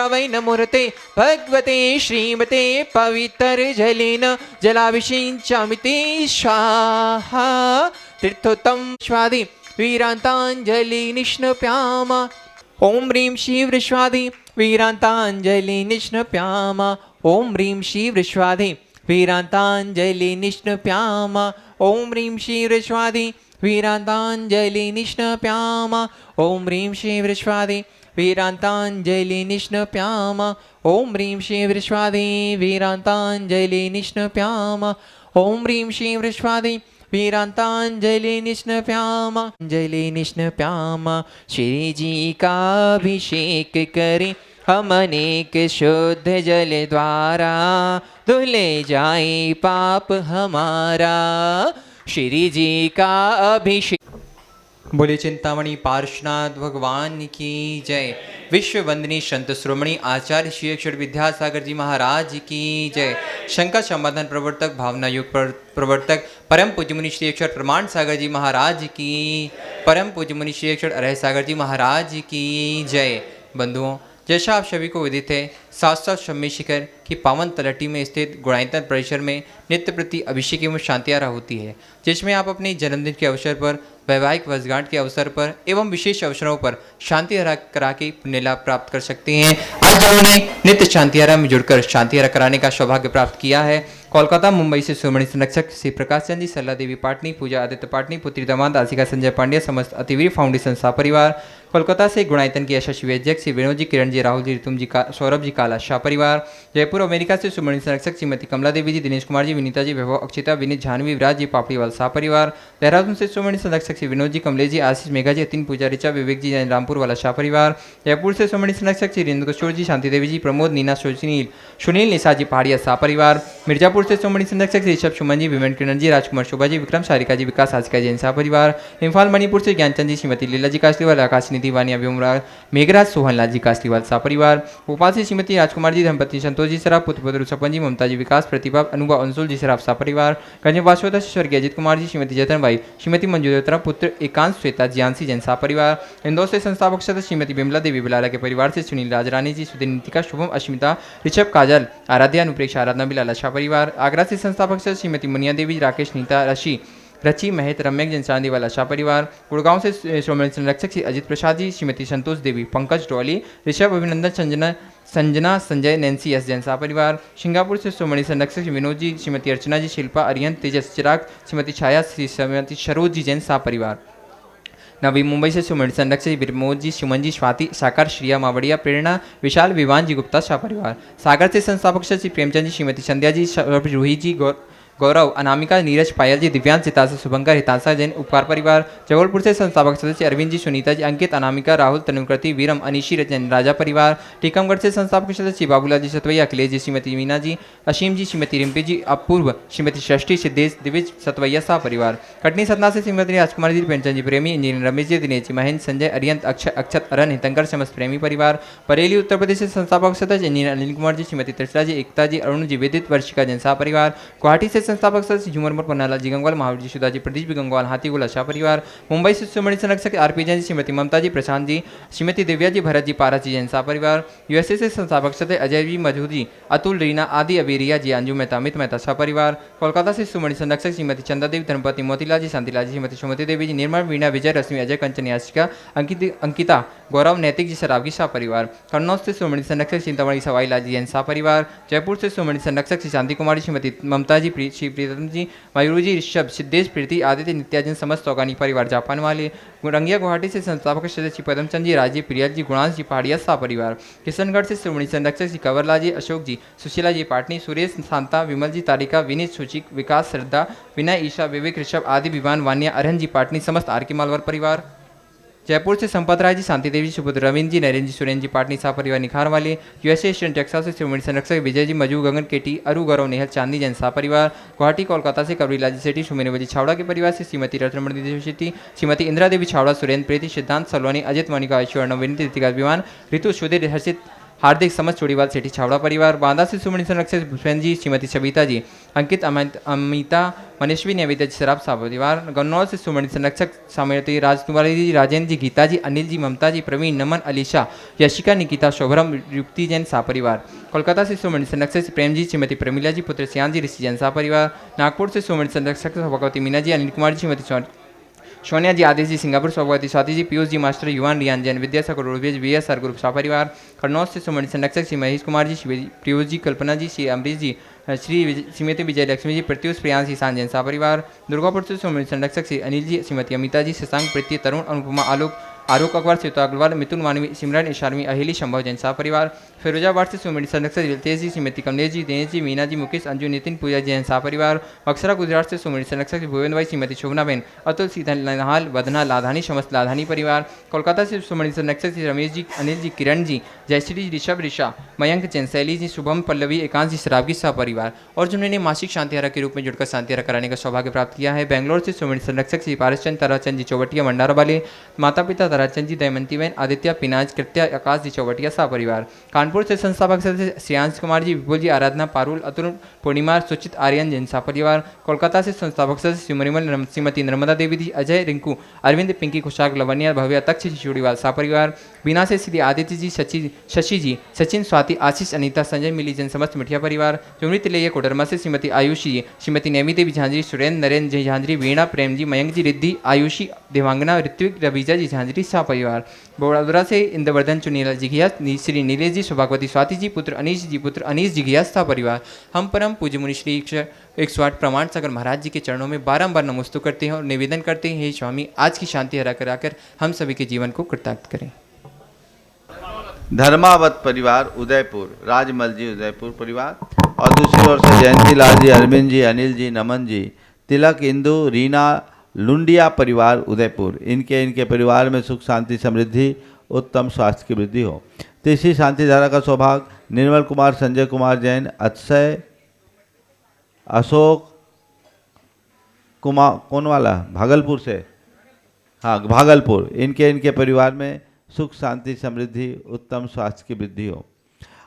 वै नमोरते भगवते श्रीमते पवित्र जलेन जलाभिषेचामि ते स्वाहा। तीर्थोत्तम स्वादि वीरांतांजलि निष्णप्यामा। ओम ह्रीं श्री वृष्वादि वीरांतांजलि निष्णप्यामा। ओम ह्रीं श्री वृष्वादि वीरांतांजलि निष्णप्यामा। ओम ह्रीं श्री वृष्वादि वीरांतांजलि निष्णप्यामा। ओम ह्रीं श्री वृष्वादि वीरांतांजलि निष्णप्यामा। ओम ह्रीं श्री वृष्वादि वीरांतांजलि निष्णप्यामा। ओम ह्रीं श्री वृष्वादि वीरांतांजलि निष्णप्यामा। अंजलि निष्णप्यामा। श्री जी का अभिषेक करें हम अनेक शुद्ध जल द्वारा, धुले जाए पाप हमारा। श्री जी का अभिषेक। बोले चिंतामणि पार्श्वनाथ भगवान की जय। विश्व वंदनीय संत श्रोमणी आचार्य श्री अक्षर विद्यासागर जी महाराज की जय। शंकर समाधान प्रवर्तक भावना युग प्रवर्तक परम पूज्य मुनि श्री अक्षर प्रमाण सागर जी महाराज की, परम पूज्य मुनि श्री अक्षर अरह सागर जी महाराज की जय। बंधुओं, जैसा आप सभी को विदित है, शाश्वत शम्य शिखर की पावन तलहटी में स्थित गुणायतन परिसर में नित्य प्रति अभिषेक एवं शांति आरती होती है, जिसमें आप अपने जन्मदिन के अवसर पर, वैवाहिक वर्षगांठ के अवसर पर एवं विशेष अवसरों पर शांति हरा करा के पुण्य लाभ प्राप्त कर सकते हैं। आज उन्होंने नित्य शांति हरा में जुड़कर शांति हरा कराने का सौभाग्य प्राप्त किया है। कोलकाता मुंबई से सुमणि संरक्षक श्री प्रकाश चंद जी, सरला देवी पाटनी, पूजा आदित्य पाटनी, पुत्री दामाद आशिका संजय पांड्या, समस्त अतिवीर फाउंडेशन परिवार। कोलकाता से गुणायतन के यशस्वी अध्यक्ष श्री विनोद जी, किरण जी, राहुल जी, रितुम जी, सौरभ जी काला शाह परिवार। जयपुर अमेरिका से सुमणि संरक्षक श्रीमती कमला देवी जी, दिनेश कुमार जी, विनीता जी, वैभव, अक्षिता, विनीत, झानवी, विराज जी, पापड़ीवाल शाह परिवार। देहरादून से सुमणि संरक्षक श्री विनोद जी, कमलेश जी, आशीष, मेघा जी, अतिन, पूजा, ऋचा, विवेक जी, रामपुर वाला शाह परिवार। जयपुर से सुमणि संरक्षक श्री रेंद्र किशोर जी, शांति देवी जी, प्रमोद, नीना, सुनील निशा जी, पहाड़िया शाह परिवार। मिर्जापुर से सुमणि संरक्षक श्री ऋषभ सुमन जी, विवेक किरण जी, राजकुमार शोभा जी, विक्रम सारिका जी, विकास आशिका जैन शाह परिवार। इम्फाल मणिपुर से ज्ञानचंद जी, श्रीमती लीला जी कासलीवाल, आकाश निधि, वानिया व्योमराज, मेघराज, सोहनलाल जी कासलीवाल शाह परिवार। भोपाल से श्रीमती राजकुमार जी, धर्मपत्नी संतोष जी सराफ, पुत्र सपन जी, ममता जी, विकास, प्रतिभा, अनुभव, अंशुल जी सराफ शाह परिवार। गंजवासोदा से स्वर्गीय अजित कुमार जी, श्रीमती जतनबाई, श्रीमती मंजू देवतरा, पुत्र एकांश, श्वेता, जियांसी जैन शाह परिवार। इंदौर से संस्थापक सदस्य श्रीमती बिमला देवी बिलाला के परिवार से सुनील राजरानी जी, सुधीर, नीतिका, शुभम, अश्मिता, ऋषभ, काजल, आराध्या, अनुप्रेक्षा, आराधना बिलाला शाह परिवार। आगरा से संस्थापक सदस्य श्रीमती मुनिया देवी, राकेश, नीता, रची, महेत, रम्यक जैन चांदी वाला शाह परिवार। गुड़गांव से श्रोमणी संरक्षक श्री अजित प्रसाद जी, श्रीमती संतोष देवी, पंकज डॉली, ऋषभ, अभिनंदन, संजना, संजय, नैन्सी एस जैन शाह परिवार। सिंगापुर से श्रोमणी संरक्षक श्री विनोद जी, श्रीमती अर्चना जी, शिल्पा, अरियन, तेजस, चिराग, श्रीमती छाया, श्रीमती सरोज जी जैन शाह परिवार। नवी मुंबई से सुमणि संरक्षक विमोद जी, सुमन जी, स्वाति, साकार, श्रिया, मावड़िया, प्रेरणा, विशाल, विवान जी गुप्ता शाह परिवार। सागर से संस्थापक श्री प्रेमचंद जी, श्रीमती संध्या जी, रूही जी, गौरव, अनामिका, नीरज, पायल जी, दिव्यांश, चितासा, शुभंकर, हितांशा जैन उपकार परिवार। जबलपुर से संस्थापक सदस्य अरविंद जी, सुनीता जी, अंकित, अनामिका, राहुल, तनुकृति, वीरम, अनिशी जैन राजा परिवार। टीकमगढ़ से संस्थापक सदस्य बाबूलाल जी सतवैया, अखिलेश जी, श्रीमती मीना जी, असीम जी, श्रीमती रिम्पी जी, अपूर्व, श्रीमती षष्ठी, सिद्धेश, दिविज, सतवैया शाह परिवार। कटनी सतना से श्रीमती राजकुमार जी, पेंचन जी, प्रेमी, इंजीनियर रमेश जी, दिनेश जी, महेंद्र, संजय, अरियंत, अक्षत, अरन, हितंकर, समस्त प्रेमी परिवार। बरेली उत्तर प्रदेश से संस्थापक सदस्य इंजीनियर अनिल कुमार जी, श्रीमती त्रिशला जी, एकता जी, अरुण जी, विदित, वर्षिका जैन शाह परिवार। गुवाहाटी से संस्थापक सदस्य झुमरमर, पन्नालाल जी गंगवाल, महावीर जी, सुधा जी, प्रदीप गंगवाल, हाथीगोला शाह परिवार। मुंबई से सुमणि संरक्षक आरपी जैन, श्रीमती ममता जी, प्रशांत जी, श्रीमती दिव्या जी, भरत जी, पारा जी जैन शाह परिवार। यूएसए से संस्थापक सदस्य अजय जी, मधु जी, अतुल, रीना, आदि, अबीरिया जी, अंजू मेहता, अमित मेहता शाह परिवार। कोलकाता से सुमणि संरक्षक श्रीमती चंदा देवी, धर्मपति मोतीलाल जी, शांतिलाल जी, श्रीमती सुमति देवी जी, निर्मल, वीणा, विजय, रश्मि, अजय, कंचन, याशिका, अंकिता, गौरव, नैतिक जी, सरावगी शाह परिवार। कन्नौज से सुमणि संरक्षक चिंतामणि सवाई लाल जी जैन शाह परिवार। जयपुर से सुमणि संरक्षक श्री शांति कुमारी, श्रीमती ममता जी, श्री प्रीतम जी, मयूरू जी, ऋषभ, सिद्धेश, प्रीति, आदित्य, नित्याजन, समस्त सौगानी परिवार जापान वाले। रंगिया गुवाहाटी से संस्थापक सदस्य पदमचंद जी, राजीव, प्रियल जी, गुणांश जी, पहाड़िया शाह परिवार। किशनगढ़ से सुमणि संरक्षक श्री कंवरलाल जी, अशोक जी, सुशीला जी, पाटनी, सुरेश, शांता, विमल जी, तारिका, विनीत, सुचिक, विकास, श्रद्धा, विनय, ईशा, विवेक, ऋषभ, आदि, विवान, वान्या, अरहन जी, पाटनी, समस्त आर के मालवर परिवार। जयपुर से संपत राय जी, शांति देवी, सुपुत्र रविंद्र जी, नरेंद्र जी, सुरेंद्र जी, पाटनी शाह परिवार निखार वाले। यूएसए ईस्टर्न टेक्सास से सुमणि संरक्षक विजय जी, मजू, गगन, केटी, अरु, गौरव, नेहल, चांदी जैन शाह परिवार। गुवाहाटी कोलकाता से कबरीलाल जी सेठी, सुमेरवजी छावड़ा के परिवार से श्रीमती रत्नमणि देवी शेट्टी, श्रीमती इंदिरा देवी छावड़ा, सुरेंद्र, प्रीति, सिद्धांत, सलोनी, अजित, मणिका, ऐश्वर्य, नवीन, ऋतिका, विमान, ऋतु, सुधीर, हर्षित, हार्दिक समस्त चोड़ीवाल सेठी छावड़ा परिवार, बांदा से सुमणि संरक्षक पुष्पेंद्र जी, श्रीमती सविता जी, अंकित अमिता मनीषवी निवेदिता जी सराफ सा परिवार, गन्नौर से सुमणि संरक्षक सामयती राजकुमारी जी, राजेंद्र जी, गीता जी, अनिल जी, ममता जी, प्रवीण, नमन, अलीशा, यशिका, निकिता, शोभरम, युक्ति जैन सा परिवार, कोलकाता से सुमणि संरक्षक प्रेम जी, श्रीमती प्रमिला जी, पुत्र श्याम जी, ऋषि जैन सा परिवार, नागपुर से सुमणि संरक्षक Bhagwati Meena ji, Anil Kumar ji, Shrimati Sonia ji, Adesh ji, Singapore Saubhagyavati Swati ji, Piyush ji, master Yuvan Riyan Jain, Vidyasagar roadways VSR group सा परिवार, कन्नौज से सुमणि संरक्षक श्री महेश कुमार जी, पीयूष जी, कल्पना जी, श्री अमरीश जी, श्रीमती विजय लक्ष्मी जी, प्रत्युष प्रियांश ईशान जैन सा परिवार, दुर्गापुर से सुमणि संरक्षक श्री अनिल जी, श्रीमती अमिता जी, शशांक, प्रीति, तरुण, अनुपमा, आलोक अकबर, सीता अग्रवाल, मिथुन मानवी, सिमरन, शार्मी, अहिली, संभव जैन सा परिवार, फिरोजाबाद से सुमणि संरक्षक रितेश जी, श्रीमती कमलेश जी, दिनेश जी, मीना जी, मुकेश, अंजू, नितिन, पूजा जैन सा परिवार, बक्सरा गुजरात से सुमणि संरक्षक भुवेंद्र भाई, श्रीमती शोभनाबेन, अतुल, सीधा नहाल, वदना, लाधानी, समस्त लाधानी परिवार, कोलकाता से सुमणि संरक्षक श्री रमेश जी, अनिल जी, किरण जी, जयश्री जी, ऋषभ, ऋषा, मयंक जैन, शैली जी, शुभम, पल्लवी, एकांश जी, शराब की सह परिवार और जिन्होंने मासिक शांतिहारा के रूप में जुड़कर शांतिहारा कराने का सौभाग्य प्राप्त किया है। बेंगलोर से सुमणि संरक्षक श्री पारसचंद, ताराचंद जी, चौवटिया, मंडारा वाले, माता पिता ताराचंद जी, दयमंती बहन, आदित्य, पिनाज, कृत्या, आकाश जी, चौवटिया सा परिवार, कानपुर से संस्थापक सदस्य श्रेयांश कुमार जी, विपुल जी, आराधना, पारुल, अतुल, पूर्णिमा, सुचित, आर्यन जैन सा परिवार, कोलकाता से संस्थापक सदस्य श्रीमरिमल, श्रीमती नर्मदा देवी जी, अजय, रिंकू, अरविंद, पिंकी, खुशाक, लवन्या, भव्य, तक्ष जी, चूड़ीवाल सा परिवार, बीना से श्री आदित्य जी, शशि जी, सचिन, स्वाति, आशीष, अनीता, संजय, मिली जन, समस्त मिठिया परिवार, चुमरी तिलैया, कोडरमा से श्रीमती आयुषी जी, श्रीमती नैमी देवी झांझरी, सुरेंद्र, नरेंद्र जी झांझरी, वीणा, प्रेम जी, मयंक जी, रिद्धि, आयुषी, देवांगना, ऋत्विक, रवीजा जी झांझरी सा परिवार, बड़ौदा से इंद्रवर्धन चुनीला जिघिया, श्री नीलेश जी, सौभाग्यवती स्वाति जी, पुत्र अनीश जिघिया सा परिवार, हम परम पूज्य मुनि श्री 108 प्रमाण सागर महाराज जी के चरणों में बारंबार नमस्तु करते हैं और निवेदन करते हैं, हे स्वामी, आज की शांति हरा कराकर हम सभी के जीवन को कृतार्थ करें। धर्मावत परिवार उदयपुर, राजमल जी उदयपुर परिवार, और दूसरी ओर से जयंती लाल जी, अरविंद जी, अनिल जी, नमन जी, तिलक, इंदु, रीना, लुंडिया परिवार उदयपुर, इनके परिवार में सुख, शांति, समृद्धि, उत्तम स्वास्थ्य की वृद्धि हो। तीसरी शांति धारा का सौभाग्य निर्मल कुमार, संजय कुमार जैन, अक्षय, अशोक कुमार, कौन वाला, भागलपुर से, हाँ भागलपुर, इनके परिवार में सुख, शांति, समृद्धि, उत्तम स्वास्थ्य की वृद्धि हो।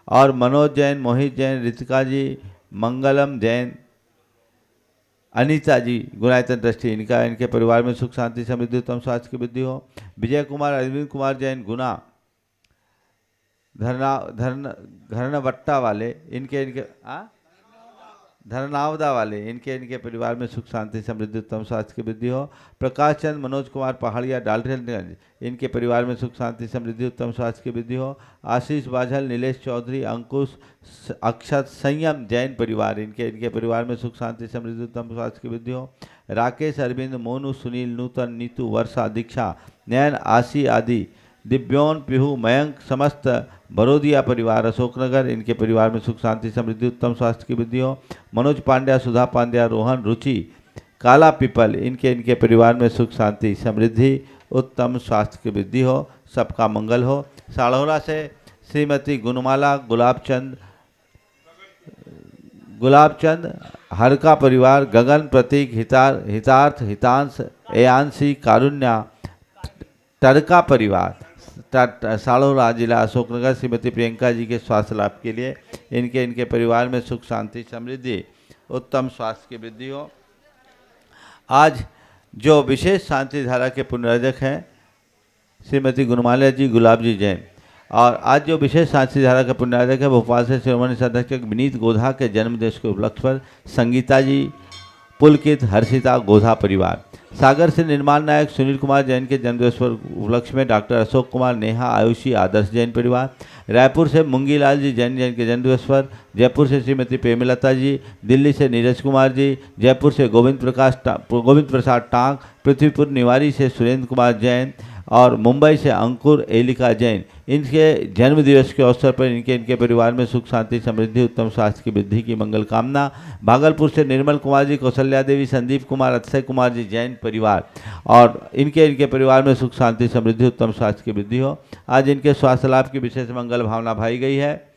और मनोज जैन, मोहित जैन, रितिका जी, मंगलम जैन, अनीता जी, गुणायतन दृष्टि, इनके परिवार में सुख, शांति, समृद्धि, उत्तम स्वास्थ्य की वृद्धि हो। विजय कुमार, अरविंद कुमार जैन, गुना, धरनावट्टा वाले, धरनावदा वाले, इनके परिवार में सुख, शांति, समृद्धि, उत्तम स्वास्थ्य की वृद्धि हो। प्रकाश चंद, मनोज कुमार, पहाड़िया, डाल्टनगंज, इनके परिवार में सुख, शांति, समृद्धि, उत्तम स्वास्थ्य की वृद्धि हो। आशीष बाझल, नीलेश चौधरी, अंकुश, अक्षत, संयम जैन परिवार, इनके परिवार में सुख, शांति, समृद्धि, उत्तम स्वास्थ्य की वृद्धि हो। राकेश, अरविंद, मोनू, सुनील, नूतन, नीतू, वर्षा, दीक्षा, नयन, आशी आदि, दिव्योन, पिहू, मयंक, समस्त बरोदिया परिवार अशोकनगर, इनके परिवार में सुख, शांति, समृद्धि, उत्तम स्वास्थ्य की वृद्धि हो। मनोज पांड्या, सुधा पांड्या, रोहन, रुचि, काला पीपल, इनके परिवार में सुख, शांति, समृद्धि, उत्तम स्वास्थ्य की वृद्धि हो। सबका मंगल हो। साढ़ौरा से श्रीमती गुणमाला, गुलाबचंद, हरका परिवार, गगन, प्रतीक, हितार्थ, हितांश, एयांशी, कारुण्या, टरका परिवार, साढ़ौरा जिला अशोकनगर, श्रीमती प्रियंका जी के स्वास्थ्य लाभ के लिए इनके परिवार में सुख, शांति, समृद्धि, उत्तम स्वास्थ्य की वृद्धि हो। आज जो विशेष शांति धारा के पुण्यरजक हैं श्रीमती गुणमाल्या जी, गुलाब जी जैन, और आज जो विशेष शांति धारा का पुण्यरजक है भोपाल से शिरोमणि संरक्षक विनीत गोधा के जन्मदिवस के उपलक्ष्य पर संगीता जी, पुलकित, हर्षिता, गोधा परिवार। सागर से निर्माण नायक सुनील कुमार जैन के जन्मदिवस पर उपलक्ष्य में डॉक्टर अशोक कुमार, नेहा, आयुषी, आदर्श जैन परिवार। रायपुर से मुंगीलाल जी जैन के जन्मदिवस पर, जयपुर से श्रीमती प्रेमलता जी, दिल्ली से नीरज कुमार जी, जयपुर से गोविंद प्रसाद टांक, पृथ्वीपुर निवारी से सुरेंद्र कुमार जैन और मुंबई से अंकुर एलिका जैन, इनके जन्मदिवस के अवसर पर इनके परिवार में सुख, शांति, समृद्धि, उत्तम स्वास्थ्य की वृद्धि की मंगल कामना। भागलपुर से निर्मल कुमार जी, कौशल्या देवी, संदीप कुमार, अक्षय कुमार जी जैन परिवार, और इनके परिवार में सुख, शांति, समृद्धि, उत्तम स्वास्थ्य की वृद्धि हो। आज इनके स्वास्थ्य लाभ की विशेष मंगल भावना भाई गई है।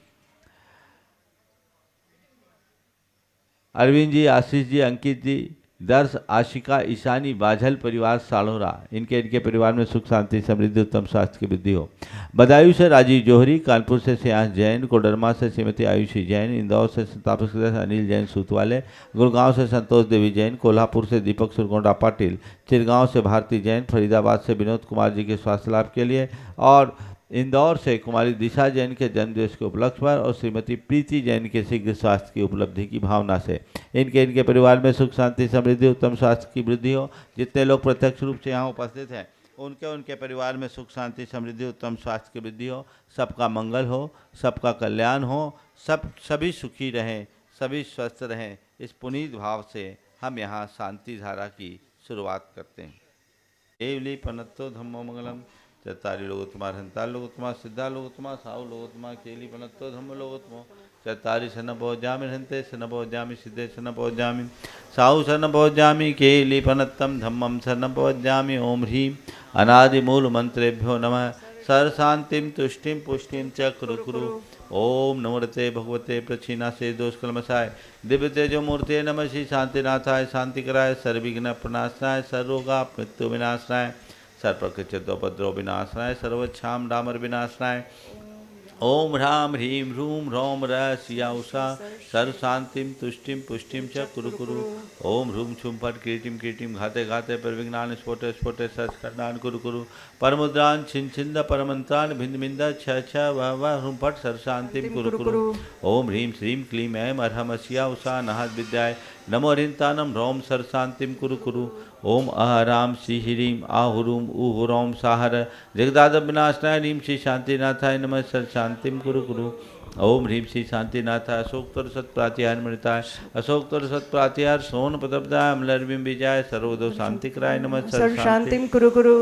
अरविंद जी, आशीष जी, अंकित जी, दर्श, आशिका, ईशानी, बाझल परिवार सालोरा, इनके परिवार में सुख शांति समृद्धि उत्तम स्वास्थ्य की वृद्धि हो। बदायूं से राजीव जौहरी, कानपुर से श्रेयांश जैन, कोडरमा से श्रीमती आयुषी जैन, इंदौर से संस्थापक सदस्य अनिल जैन सूतवाले, गुड़गांव से संतोष देवी जैन, कोल्हापुर से दीपक सुरगोंडा पाटिल, चिरगांव से भारती जैन, फरीदाबाद से विनोद कुमार जी के स्वास्थ्य लाभ के लिए और इंदौर से कुमारी दिशा जैन के जन्मदिवस के उपलक्ष्य पर और श्रीमती प्रीति जैन के शीघ्र स्वास्थ्य की उपलब्धि की भावना से इनके परिवार में सुख शांति समृद्धि उत्तम स्वास्थ्य की वृद्धि हो। जितने लोग प्रत्यक्ष रूप से यहाँ उपस्थित हैं उनके परिवार में सुख शांति समृद्धि उत्तम स्वास्थ्य की वृद्धि हो, सबका मंगल हो, सबका कल्याण हो, सभी सुखी रहें, सभी स्वस्थ रहें। इस पुनीत भाव से हम यहाँ शांति धारा की शुरुआत करते हैं। एवली पनत्तो धम्मो मंगलम, चत्तारि लोकोत्तमा, हंता लोकोत्तमा, सिद्धा लोकोत्तमा, साहु लोकोत्तमा, केली पनत्तो धम्म लोकोत्तमो, चत्तारि शन भोज्यामि, हंते शन भोज्यामि, सिद्धे शन भोज्यामि, साहु शन भोज्यामि, केली पनत्तम धम्मम शन भोज्यामि। ओम ह्रीं अनादिमूल मंत्रेभ्यो नमः। सर्वशांतिं तुष्टिं पुष्टिं च कुरु कुरु। ओम नमोते भगवते प्रक्षिणासे दोषकलमसाय दिव्य तेजो मूर्ते नमः। श्री शांतिनाथाय शांतिकराय सर्वविघ्न प्रणाशनाय सर्वरोगा मृत्यु विनाशनाय सर्वप्रकृतिद्वोपद्रव विनाशनाय सर्वच्छाम डामर विनाशनाय। ओम ह्रां ह्रीं ह्रूं ह्रौं र सिया उषा सर्वशांतिं तुष्टिं पुष्टिं च कुरु कुरु। ओम ह्रूं छुं फट कीर्तिं कीर्तिं घाते घाते परविघ्नान् स्फोटे स्फोटे सर्वकर्णान् कुरु कुरु। परमुद्रान् छिन् छिन्द परमन्त्रान् भिन्द भिन्द छ छ वह ह्रूं फट सर्वशांतिं कुरु कुरु। ओम ह्रीं श्रीं क्लीं ऐं अर्हं सिया उषा नहद विद्याय नमो हरिन्तानं ह्रौं सर्वशांतिं कुरु कुरु। ओम अहराम श्री ह्रीं आहुरूम उहुरौं साहर जगदाद विनाशनाय ह्रीं श्री शांतिनाथाय नमः सर्वशांतिं कुरु कुरु। ओम ह्रीं श्री शांतिनाथाय अशोकतर सत्प्रातिहार मृताय अशोकतर सत्प्रातिहार सोन पदब्दाय अमलर्विं विजय सर्वदो शांतिकराय नमः सर्वशांतिं कुरु कुरु।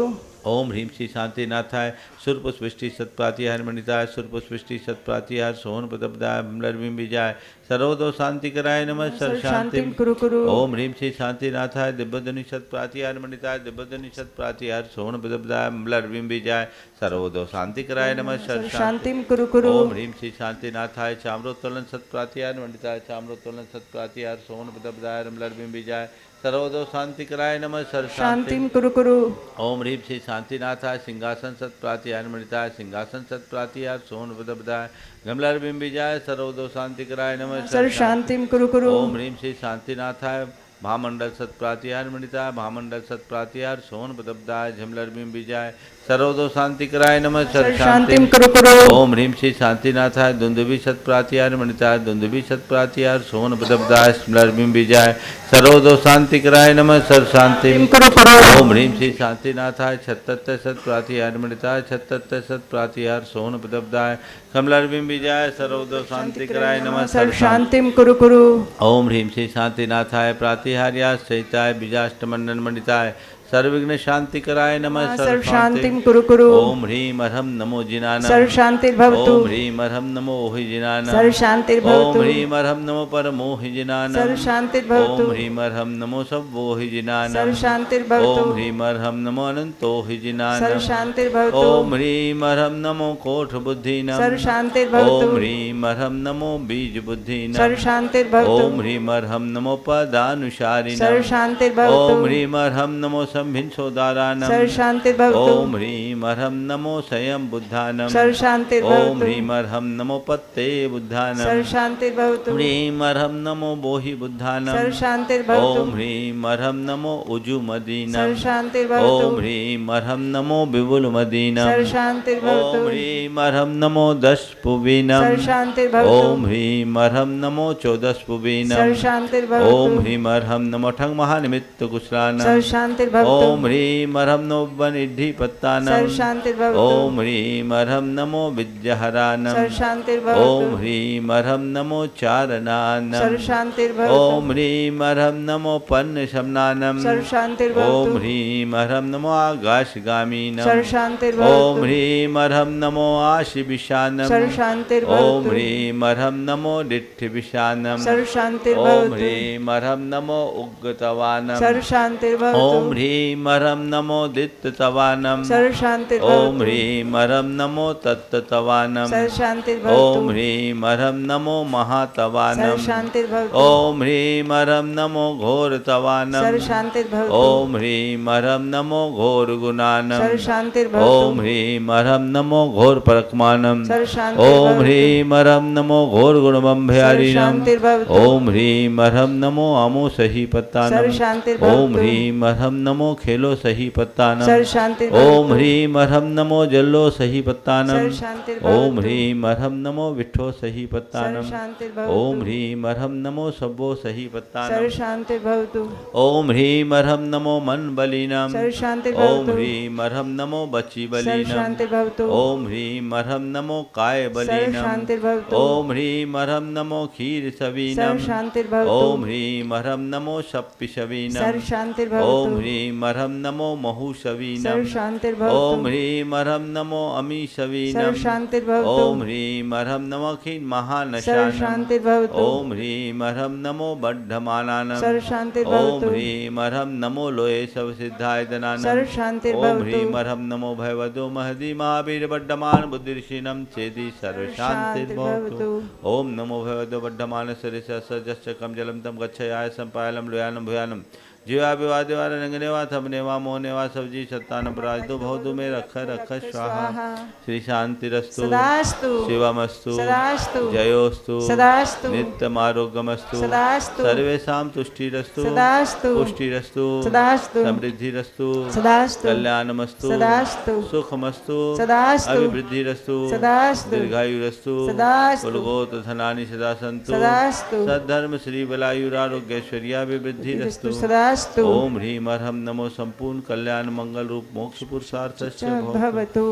ओम ह्रीं श्री शांतिनाथाय सुरपुष्पृष्टि सत्प्रातिहार मणिताय सुरपुष्पृष्टि सत्प्रातिहार सोन पदब्दाय अमलर्विं विजय सर्वदो शांतिकराय नमः सर्वशांतिं कुरु कुरु। ओम ह्रीं श्री शांतिनाथाय दिव्यध्वनि सत्प्रातिहार मणिताय दिव्यध्वनि सत्प्रातिहार सोन पदब्दाय अमलर्विं विजय सर्वदो शांतिकराय नमः सर्वशांतिं कुरु कुरु। ओम ह्रीं श्री शांतिनाथाय चाम्रोत्तोलन सत्प्रातिहार मणिताय चाम्रोत्तोलन सत्प्रातिहार सोन पदब्दाय अमलर्विं विजय सर्वदो शांतिकराय नमः शांतिं कुरु कुरु। ओम ह्रीं श्री शांतिनाथाय सिंहासन सत्प्रातिहार मणिताय सिंहासन सत्प्रातिहार सोन पदब्दाय गमलर्विं विजय सर्वदो शांतिकराय नमः सर्वशांतिं कुरु कुरु। ओम ह्रीं श्री शांतिनाथाय महामंडल सत्प्रातिहार मणिताय महामंडल सत्प्रातिहार सोन पदब्दाय झमलर्विं विजय सर्वदो शांतिकराय नमः सर्वशांतिं कुरु कुरु। ओम ह्रीं श्री शांतिनाथाय दुंदुभि सत्प्रातिहार मणिताय दुंदुभि सत्प्रातिहार सोन पदब्दाय स्मलर्विं विजय सर्वदो शांतिकराय नमः सर्वशांतिं कुरु कुरु। ओम ह्रीं श्री शांतिनाथाय छत्तत्त सत्प्रातिहार मणिताय छत्तत्त सत्प्रातिहार सोन पदब्दाय कमलर्विं विजय सर्वदो शांतिकराय नमः सर्वशांतिं कुरु कुरु। ओम ह्रीं श्री शांतिनाथाय प्रातिहार्या सहिताय बीजाष्टमंडन मणिताय सर्वविघ्न शांतिकराय नमः सर्वशांतिं कुरु कुरु। ओम ह्रीं अर्हं नमो जिनानम सर्वशांतिर्भवतु। ओम ह्रीं अर्हं नमो ओहि जिनानम सर्वशांतिर्भवतु। ओम ह्रीं अर्हं नमो परमोहि जिनानम सर्वशांतिर्भवतु। ओम ह्रीं अर्हं नमो सब्बोहि जिनानम सर्वशांतिर्भवतु। ओम ह्रीं अर्हं नमो अनंतोहि जिनानम सर्वशांतिर्भवतु। ओम ह्रीं अर्हं नमो कोठ बुद्धिनम सर्वशांतिर्भवतु। ओम ह्रीं अर्हं नमो बीज बुद्धिनम सर्वशांतिर्भवतु। ओम ह्रीं अर्हं नमो पदानुसारिणम सर्वशांतिर्भवतु। ओम ह्रीं अर्हं नमो संभिन्सोदारानम सर्वशांतिर्भवतु। ओम ह्रीं अर्हं नमो स्वयं बुद्धानम सर्वशांतिर्भवतु। ओम ह्रीं अर्हं नमो पत्ते बुद्धानम सर्वशांतिर्भवतु। ह्रीं अर्हं नमो बोहि बुद्धानम सर्वशांतिर्भवतु। ओम ह्रीं अर्हं नमो उजुमदीनम सर्वशांतिर्भवतु। ओम ह्रीं अर्हं नमो विपुलमदीनम सर्वशांतिर्भवतु। ओम ह्रीं अर्हं नमो दशपुवीनम सर्वशांतिर्भवतु। ओम ह्रीं अर्हं नमो चौदशपुवीनम सर्वशांतिर्भवतु। ओम ह्रीं अर्हं नमो ठंग महानिमित्त कुशलानम सर्वशांतिर्भवतु। ओम ह्रीं अर्हं नमो वनिद्धि पत्तानम सर्वशांतिर्भवतु। ओम ह्रीं अर्हं नमो विद्याहरानम सर्वशांतिर्भवतु। ओम ह्रीं अर्हं नमो चारणानम सर्वशांतिर्भवतु। ओम ह्रीं अर्हं नमो पन्नशमनानम सर्वशांतिर्भवतु। ओम ह्रीं अर्हं नमो आकाशगामीनम सर्वशांतिर्भवतु। ओम ह्रीं अर्हं नमो आशिविशानम सर्वशांतिर्भवतु। ओम ह्रीं अर्हं नमो दिट्ठिविशानम सर्वशांतिर्भवतु। ओम ह्रीं अर्हं नमो उग्गतवानम सर्वशांतिर्भवतु। ओम ह्रीं ह्रीं हरं नमो दित्तवानं सर्व शांतिर्भवतु ॐ ह्रीं हरं नमो तत्तवानं सर्व शांतिर्भवतु ॐ ह्रीं हरं नमो महातवानं सर्व शांतिर्भवतु ॐ ह्रीं हरं नमो घोरतवानं सर्व शांतिर्भवतु ॐ ह्रीं हरं नमो घोरगुणानं सर्व शांतिर्भवतु ॐ ह्रीं हरं नमो घोरपरक्मानं सर्व ॐ शांतिर्भवतु ह्रीं हरं नमो घोरगुणमंभयारिणं शांतिर्भवतु ॐ ह्रीं हरं नमो आमो सही सर्व पत्तानं शांतिर्भवतु ॐ ह्रीं हरं नमो खेलो सही पत्तानं सर्व शांतिर्भवतु ॐ ह्रीं हरं नमो जल्लो सही पत्तानं सर्व शांतिर्भवतु ॐ ह्रीं हरं नमो विठ्ठो सही सर्व पत्तानं शांतिर्भवतु ॐ ह्रीं हरं नमो सब्बो सही सर्व पत्तानं शांतिर्भवतु ॐ ह्रीं हरं नमो मन बलिनं सर्व ॐ शांतिर्भवतु ह्रीं हरं नमो बची सर्व बलिनं शांतिर्भवतु ॐ ह्रीं हरं नमो काय सर्व बलिनं शांतिर्भवतु ॐ ह्रीं हरं नमो क्षीर सर्व सवीनं शांतिर्भवतु ॐ ह्रीं हरं नमो शप्पिशवीनं सर्व शांतिर्भवतु ॐ ह्रीं हरं नमो सर्व महूशवीनं शांतिर्भवतु ॐ ह्रीं हरं नमो सर्व अमीशवीनं शांतिर्भवतु ॐ ह्रीं हरं नमो खीन सर्व महानशानं शांतिर्भवतु ॐ ह्रीं हरं नमो बड्ढमानानं सर्व ॐ शांतिर्भवतु ह्रीं हरं नमो लोये सवसिद्धायतनानं सर्व ॐ शांतिर्भवतु ह्रीं हरं नमो भयवदो महदी महावीर बड्ढमान बुद्धिर्षीणं चेदि सर्वशान्तिर्भवतु ॐ नमो भगवतो बड्ढमान सरिसजश्चकं जलं तं गच्छयाय सम्पायलं लोयानं भूयानं जीवा विवादेवा रंगनेवा थमनेवा मोहनेवा सब्जी सत्तान पराजतो भवतु में रख रख स्वाहा श्री शांतिरस्तु सदास्तु शिवमस्तु सदास्तु जयोस्तु सदास्तु नित्यमारोग्यमस्तु सदास्तु सर्वेषां तुष्टिरस्तु सदास्तु पुष्टिरस्तु सदास्तु समृद्धिरस्तु सदास्तु कल्याणमस्तु सदास्तु सुखमस्तु सदास्तु अभिवृद्धिरस्तु सदास्तु दीर्घायुरस्तु सदास्तु कुलगोत धनानि सदा सन्तु सदास्तु सद्धर्म श्री बलायुरारोग्यैश्वर्याभिवृद्धिरस्तु सदास्तु ओम ह्रीं हरं नमो संपूर्ण कल्याण मंगल रूप मोक्ष पुरुषार्थस्य भवतु भवतु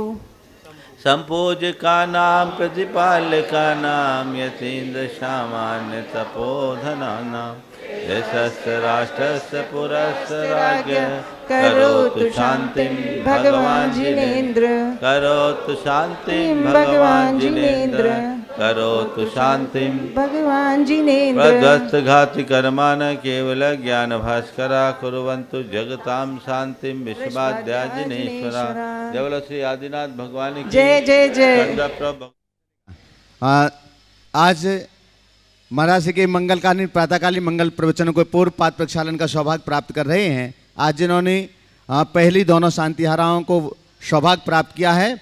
संपूज्यका नाम प्रतिपाल्यका नाम यतीन्द्र सामान्य तपोधना नाम यशस्य राष्ट्रस्य पुरस्य राज्ञ करोतु शांतिं भगवान जिनेन्द्र करोतु शांतिं भगवान जिनेन्द्र करोतु शांतिं भगवान जिनेन्द्र प्रध्वस्त घाति कर्मान केवल ज्ञान भास्करा कुर्वन्तु जगतां शांतिं विश्वाद्या जिनेश्वरा जय बोलो श्री आदिनाथ भगवान की जय जय जय आज महाराज के मंगलकालीन प्रातःकालीन मंगल प्रवचनों को पूर्व पाद प्रक्षालन का सौभाग्य प्राप्त कर रहे हैं। आज जिन्होंने पहली दोनों शांतिहाराओं को सौभाग्य प्राप्त किया है,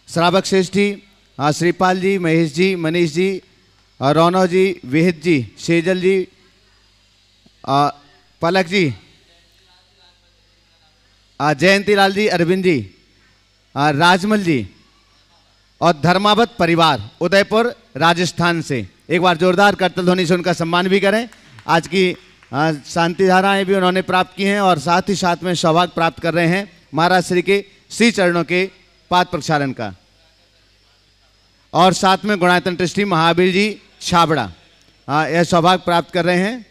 श्रावक श्रेष्ठ जी, श्रीपाल जी, महेश जी, मनीष जी, रौनक जी, विहित जी, सेजल जी, पलक जी, जयंती लाल जी, अरविंद जी, राजमल जी और धर्मावत परिवार उदयपुर राजस्थान से एक बार जोरदार करतल ध्वनि से उनका सम्मान भी करें। आज की शांति धाराएं भी उन्होंने प्राप्त की हैं और साथ ही साथ में सौभाग्य प्राप्त कर रहे हैं महाराज श्री के श्री चरणों के पाद प्रक्षालन का। और साथ में गुणायतन ट्रस्टी महावीर जी छाबड़ा यह सौभाग्य प्राप्त कर रहे हैं।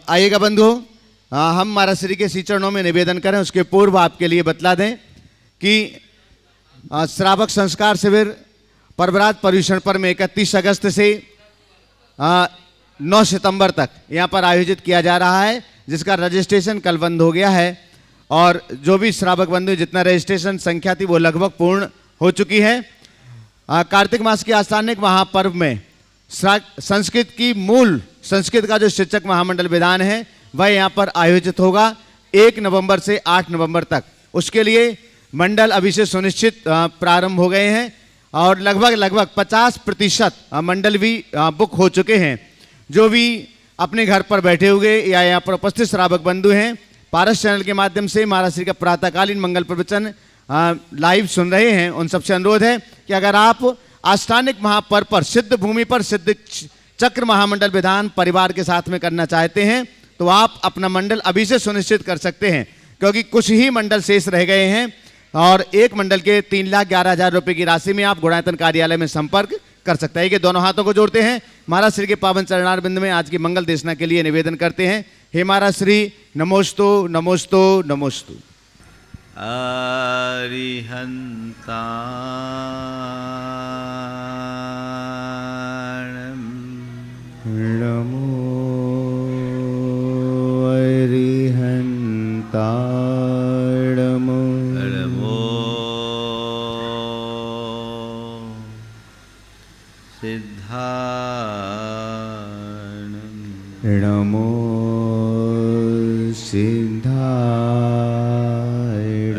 आइएगा बंधु, हम महाराज श्री के श्री चरणों में निवेदन करें। उसके पूर्व आपके लिए बतला दें कि श्रावक संस्कार शिविर परबरात पर्यूषण पर में 31 अगस्त से 9 सितंबर तक यहाँ पर आयोजित किया जा रहा है, जिसका रजिस्ट्रेशन कल बंद हो गया है और जो भी श्रावक बंधु जितना रजिस्ट्रेशन संख्या थी वो लगभग पूर्ण हो चुकी है। कार्तिक मास के आस्थानिक महापर्व में संस्कृत की मूल संस्कृत का जो शिक्षक महामंडल विधान है वह यहाँ पर आयोजित होगा 1 नवंबर से 8 नवंबर तक। उसके लिए मंडल अभी से सुनिश्चित प्रारंभ हो गए हैं और लगभग 50% मंडल भी बुक हो चुके हैं। जो भी अपने घर पर बैठे हुए या यहाँ पर उपस्थित श्रावक बंधु हैं, पारस चैनल के माध्यम से महाराज श्री का प्रातःकालीन मंगल प्रवचन लाइव सुन रहे हैं, उन सबसे अनुरोध है कि अगर आप आस्थानिक महापर्व पर सिद्ध भूमि पर सिद्ध चक्र महामंडल विधान परिवार के साथ में करना चाहते हैं तो आप अपना मंडल अभी से सुनिश्चित कर सकते हैं, क्योंकि कुछ ही मंडल शेष रह गए हैं और एक मंडल के 3,11,000 रुपए की राशि में आप गुणायतन कार्यालय में संपर्क कर सकते हैं। कि दोनों हाथों को जोड़ते हैं, महाराज श्री के पावन चरणारविंद में आज की मंगल देशना के लिए निवेदन करते हैं। हे महाराज श्री, नमोस्तु नमोस्तु नमोस्तु। नमो नमो सिद्धाय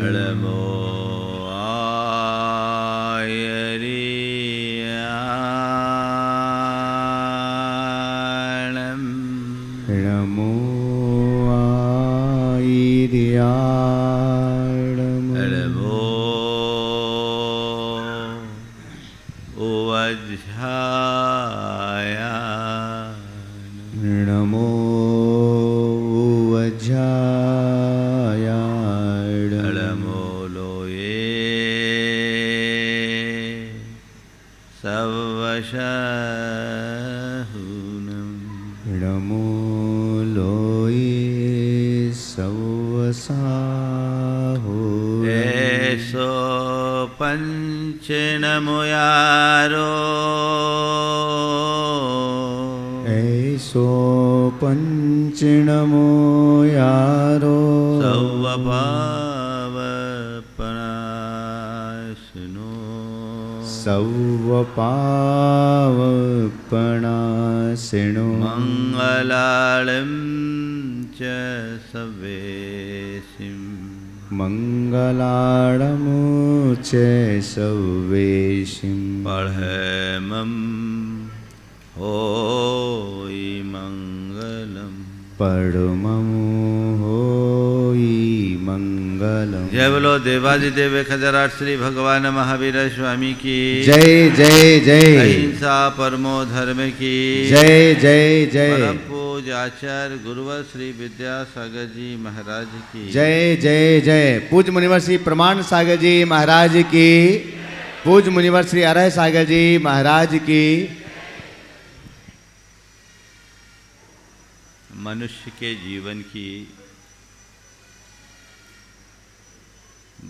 नमो नमो आयर्याणम् नमो वज्राय नमो वज्राय नमो लोये सवशहुनम् नमो लोये सवसाहो एषो पञ्चनमुयारो ऐसो पंचनमो यारो सौवपावपणाशनो सौवपावपणासिनो मङ्गलाळं च सवेशिम् मङ्गलाळमुचे सवेशिं पढ़मं होई मंगलम। परममु होई मंगलम। जय बोलो देवादिदेव खजराट श्री भगवान महावीर स्वामी की जय जय जय। अहिंसा परमो धर्म की जय जय जय। परम पूज आचार्य गुरुवर श्री विद्यासागर जी महाराज की जय जय जय। पूज मुनिवर श्री प्रमाण सागर जी महाराज की। पूज मुनिवर श्री अरह सागर जी महाराज की। मनुष्य के जीवन की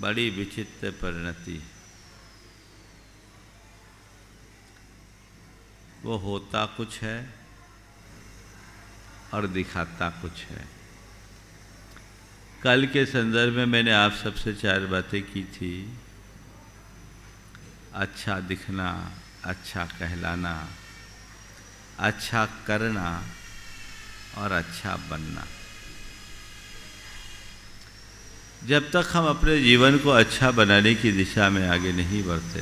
बड़ी विचित्र परिणति। वो होता कुछ है और दिखाता कुछ है। कल के संदर्भ में मैंने आप सबसे 4 बातें की थी। अच्छा दिखना, अच्छा कहलाना, अच्छा करना और अच्छा बनना। जब तक हम अपने जीवन को अच्छा बनाने की दिशा में आगे नहीं बढ़ते,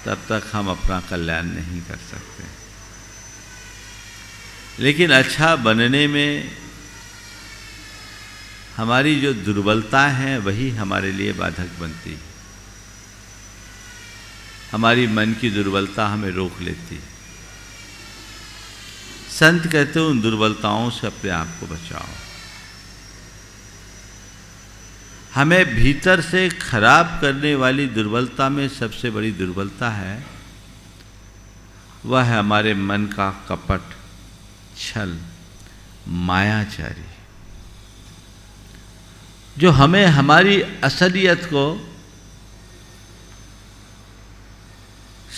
तब तक हम अपना कल्याण नहीं कर सकते। लेकिन अच्छा बनने में हमारी जो दुर्बलता है वही हमारे लिए बाधक बनती है। हमारी मन की दुर्बलता हमें रोक लेती है। संत कहते हैं उन दुर्बलताओं से अपने आप को बचाओ। हमें भीतर से खराब करने वाली दुर्बलता में सबसे बड़ी दुर्बलता है वह है हमारे मन का कपट, छल, मायाचारी, जो हमें हमारी असलियत को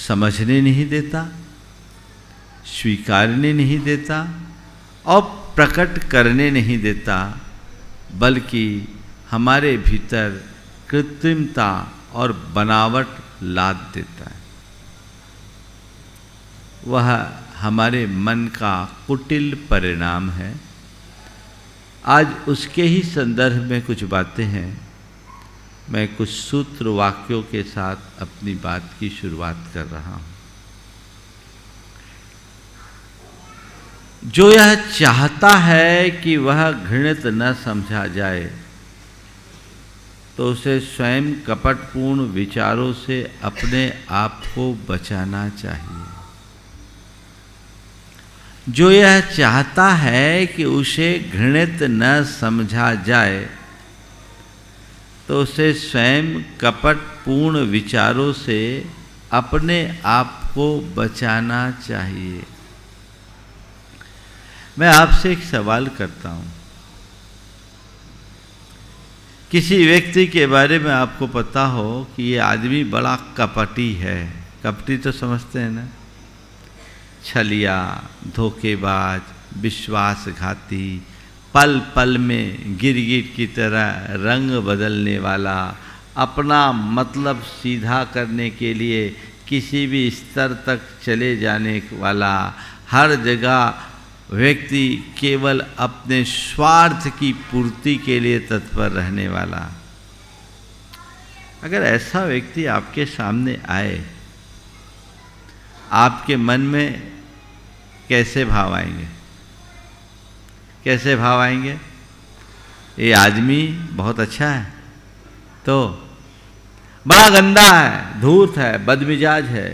समझने नहीं देता, स्वीकारने नहीं देता और प्रकट करने नहीं देता, बल्कि हमारे भीतर कृत्रिमता और बनावट लाद देता है। वह हमारे मन का कुटिल परिणाम है। आज उसके ही संदर्भ में कुछ बातें हैं। मैं कुछ सूत्र वाक्यों के साथ अपनी बात की शुरुआत कर रहा हूँ। जो यह चाहता है कि वह घृणित न समझा जाए, तो उसे स्वयं कपटपूर्ण विचारों से अपने आप को बचाना चाहिए। जो यह चाहता है कि उसे घृणित न समझा जाए, तो उसे स्वयं कपटपूर्ण विचारों से अपने आप को बचाना चाहिए। मैं आपसे एक सवाल करता हूँ। किसी व्यक्ति के बारे में आपको पता हो कि ये आदमी बड़ा कपटी है। कपटी तो समझते हैं ना, छलिया, धोखेबाज, विश्वासघाती, पल पल में गिरगिट की तरह रंग बदलने वाला, अपना मतलब सीधा करने के लिए किसी भी स्तर तक चले जाने वाला, हर जगह व्यक्ति केवल अपने स्वार्थ की पूर्ति के लिए तत्पर रहने वाला। अगर ऐसा व्यक्ति आपके सामने आए, आपके मन में कैसे भाव आएंगे? कैसे भाव आएंगे? ये आदमी बहुत अच्छा है, तो बड़ा गंदा है, धूर्त है, बदमिजाज है,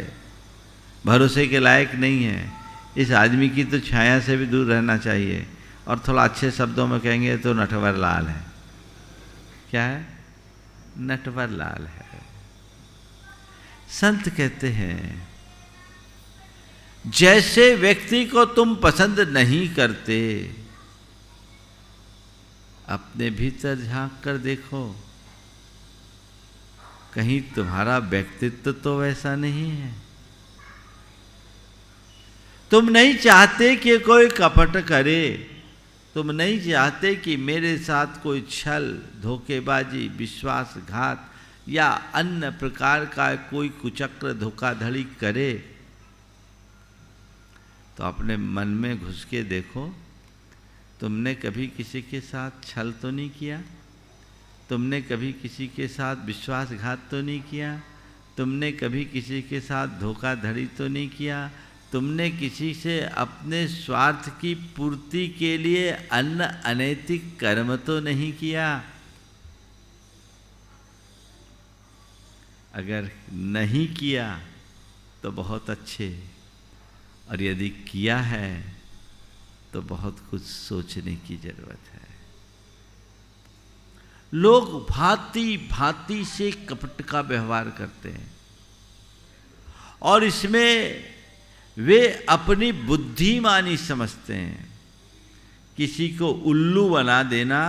भरोसे के लायक नहीं है, इस आदमी की तो छाया से भी दूर रहना चाहिए। और थोड़ा अच्छे शब्दों में कहेंगे तो नटवर लाल है। क्या है? नटवर लाल है। संत कहते हैं जैसे व्यक्ति को तुम पसंद नहीं करते, अपने भीतर झांक कर देखो, कहीं तुम्हारा व्यक्तित्व तो वैसा नहीं है। तुम नहीं चाहते कि कोई कपट करे, तुम नहीं चाहते कि मेरे साथ कोई छल, धोखेबाजी, विश्वासघात या अन्य प्रकार का कोई कुचक्र, धोखाधड़ी करे। तो अपने मन में घुस के देखो, तुमने कभी किसी के साथ छल तो नहीं किया? तुमने कभी किसी के साथ विश्वासघात तो नहीं किया? तुमने कभी किसी के साथ धोखाधड़ी तो नहीं किया? तुमने किसी से अपने स्वार्थ की पूर्ति के लिए अन्य अनैतिक कर्म तो नहीं किया? अगर नहीं किया तो बहुत अच्छे, और यदि किया है तो बहुत कुछ सोचने की जरूरत है। लोग भांति भांति से कपट का व्यवहार करते हैं और इसमें वे अपनी बुद्धिमानी समझते हैं। किसी को उल्लू बना देना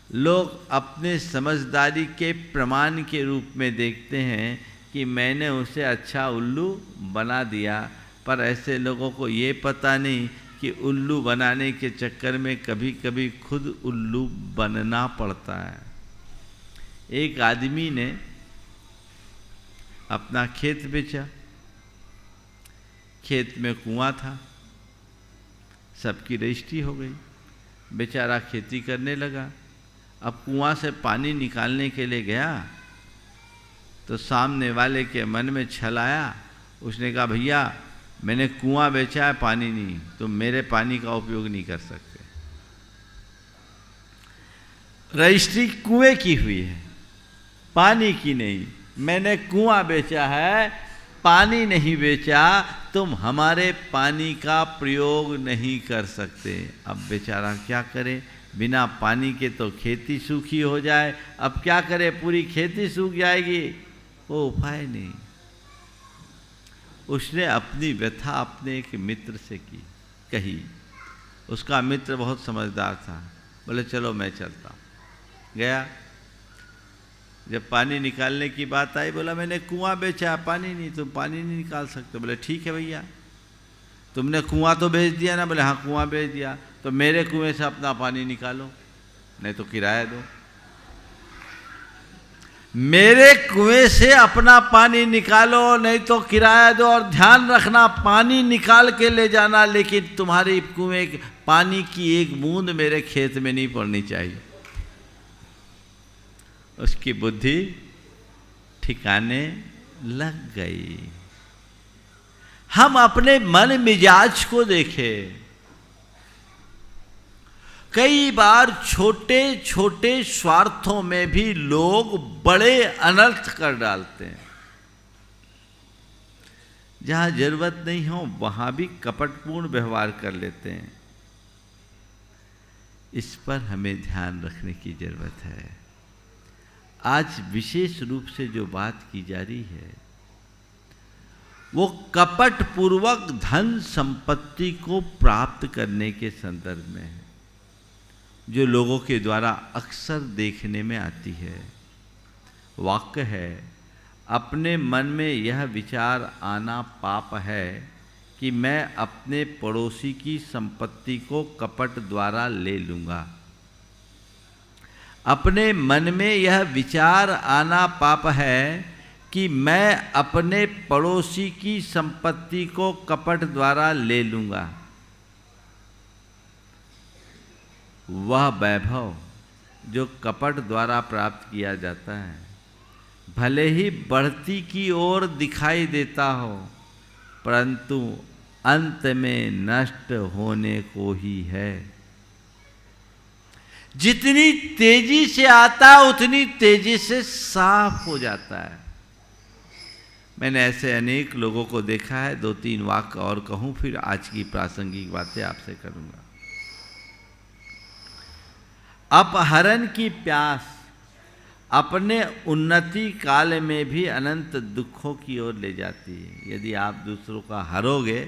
लोग अपने समझदारी के प्रमाण के रूप में देखते हैं कि मैंने उसे अच्छा उल्लू बना दिया, पर ऐसे लोगों को ये पता नहीं कि उल्लू बनाने के चक्कर में कभी कभी खुद उल्लू बनना पड़ता है। एक आदमी ने अपना खेत बेचा, खेत में कुआं था, सबकी रजिस्ट्री हो गई, बेचारा खेती करने लगा। अब कुआं से पानी निकालने के लिए गया तो सामने वाले के मन में छल आया। उसने कहा भैया मैंने कुआं बेचा है, पानी नहीं, तुम मेरे पानी का उपयोग नहीं कर सकते। रजिस्ट्री कुएं की हुई है, पानी की नहीं। मैंने कुआं बेचा है, पानी नहीं बेचा, तुम हमारे पानी का प्रयोग नहीं कर सकते। अब बेचारा क्या करे, बिना पानी के तो खेती सूखी हो जाए, अब क्या करे, पूरी खेती सूख जाएगी, वो उपाय नहीं। उसने अपनी व्यथा अपने एक मित्र से कही। उसका मित्र बहुत समझदार था, बोले चलो मैं चलता हूँ। गया, जब पानी निकालने की बात आई बोला मैंने कुआं बेचा, पानी नहीं, तुम पानी नहीं निकाल सकते। बोले ठीक है भैया, तुमने कुआं तो बेच दिया ना? बोले हाँ कुआं बेच दिया, तो मेरे कुएं से अपना पानी निकालो, नहीं तो किराया दो। मेरे कुएं से अपना पानी निकालो, नहीं तो किराया दो, और ध्यान रखना पानी निकाल के ले जाना, लेकिन तुम्हारी कुएं पानी की एक बूंद मेरे खेत में नहीं पड़नी चाहिए। उसकी बुद्धि ठिकाने लग गई। हम अपने मन मिजाज को देखें। कई बार छोटे छोटे स्वार्थों में भी लोग बड़े अनर्थ कर डालते हैं। जहां जरूरत नहीं हो वहां भी कपटपूर्ण व्यवहार कर लेते हैं। इस पर हमें ध्यान रखने की जरूरत है। आज विशेष रूप से जो बात की जा रही है वो कपट पूर्वक धन संपत्ति को प्राप्त करने के संदर्भ में है, जो लोगों के द्वारा अक्सर देखने में आती है। वाक्य है, अपने मन में यह विचार आना पाप है कि मैं अपने पड़ोसी की संपत्ति को कपट द्वारा ले लूँगा। अपने मन में यह विचार आना पाप है कि मैं अपने पड़ोसी की संपत्ति को कपट द्वारा ले लूँगा। वह वैभव जो कपट द्वारा प्राप्त किया जाता है भले ही बढ़ती की ओर दिखाई देता हो, परंतु अंत में नष्ट होने को ही है। जितनी तेजी से आता है उतनी तेजी से साफ हो जाता है। मैंने ऐसे अनेक लोगों को देखा है। 2-3 वाक्य और कहूं, फिर आज की प्रासंगिक बातें आपसे करूंगा। अपहरण की प्यास अपने उन्नति काल में भी अनंत दुखों की ओर ले जाती है। यदि आप दूसरों का हरोगे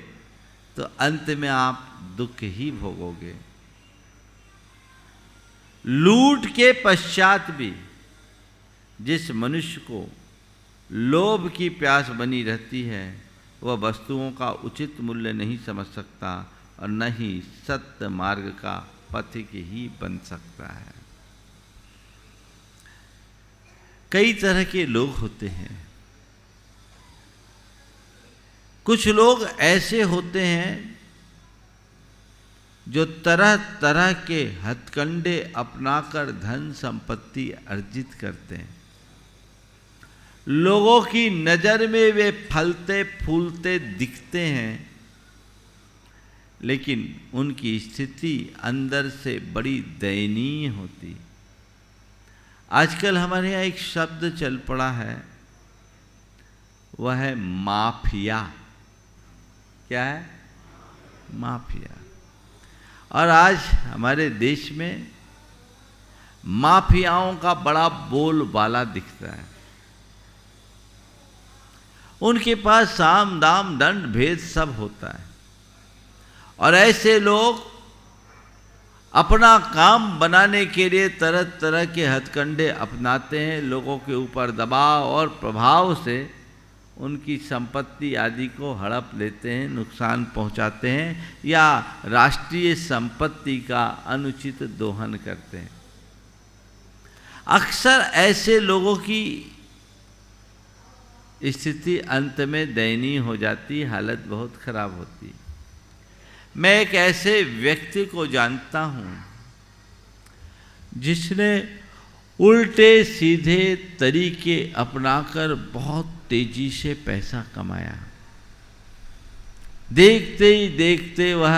तो अंत में आप दुख ही भोगोगे। लूट के पश्चात भी जिस मनुष्य को लोभ की प्यास बनी रहती है वह वस्तुओं का उचित मूल्य नहीं समझ सकता और न ही सत्य मार्ग का पथिक ही बन सकता है। कई तरह के लोग होते हैं। कुछ लोग ऐसे होते हैं जो तरह तरह के हथकंडे अपनाकर धन संपत्ति अर्जित करते हैं। लोगों की नजर में वे फलते फूलते दिखते हैं, लेकिन उनकी स्थिति अंदर से बड़ी दयनीय होती। आजकल हमारे यहाँ एक शब्द चल पड़ा है, वह है माफिया। क्या है? माफिया। और आज हमारे देश में माफियाओं का बड़ा बोलबाला दिखता है। उनके पास साम दाम दंड भेद सब होता है और ऐसे लोग अपना काम बनाने के लिए तरह तरह के हथकंडे अपनाते हैं। लोगों के ऊपर दबाव और प्रभाव से उनकी संपत्ति आदि को हड़प लेते हैं, नुकसान पहुंचाते हैं या राष्ट्रीय संपत्ति का अनुचित दोहन करते हैं। अक्सर ऐसे लोगों की स्थिति अंत में दयनीय हो जाती, हालत बहुत खराब होती। मैं एक ऐसे व्यक्ति को जानता हूं जिसने उल्टे सीधे तरीके अपनाकर बहुत तेजी से पैसा कमाया। देखते ही देखते वह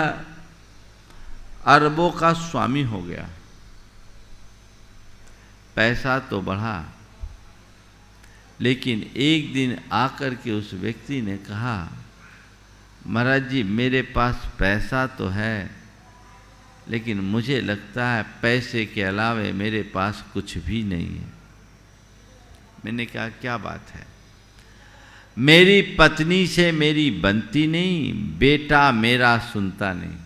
अरबों का स्वामी हो गया। पैसा तो बढ़ा, लेकिन एक दिन आकर के उस व्यक्ति ने कहा, महाराज जी मेरे पास पैसा तो है, लेकिन मुझे लगता है पैसे के अलावे मेरे पास कुछ भी नहीं है। मैंने कहा क्या बात है? मेरी पत्नी से मेरी बनती नहीं, बेटा मेरा सुनता नहीं।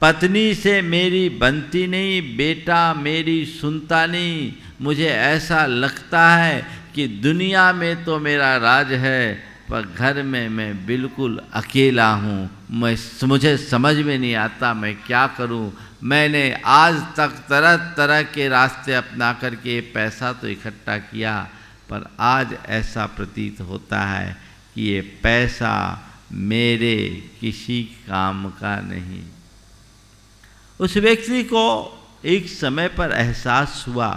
पत्नी से मेरी बनती नहीं, बेटा मेरी सुनता नहीं। मुझे ऐसा लगता है कि दुनिया में तो मेरा राज है, पर घर में मैं बिल्कुल अकेला हूँ। मुझे समझ में नहीं आता मैं क्या करूँ। मैंने आज तक तरह तरह के रास्ते अपना करके पैसा तो इकट्ठा किया, पर आज ऐसा प्रतीत होता है कि ये पैसा मेरे किसी काम का नहीं। उस व्यक्ति को एक समय पर एहसास हुआ।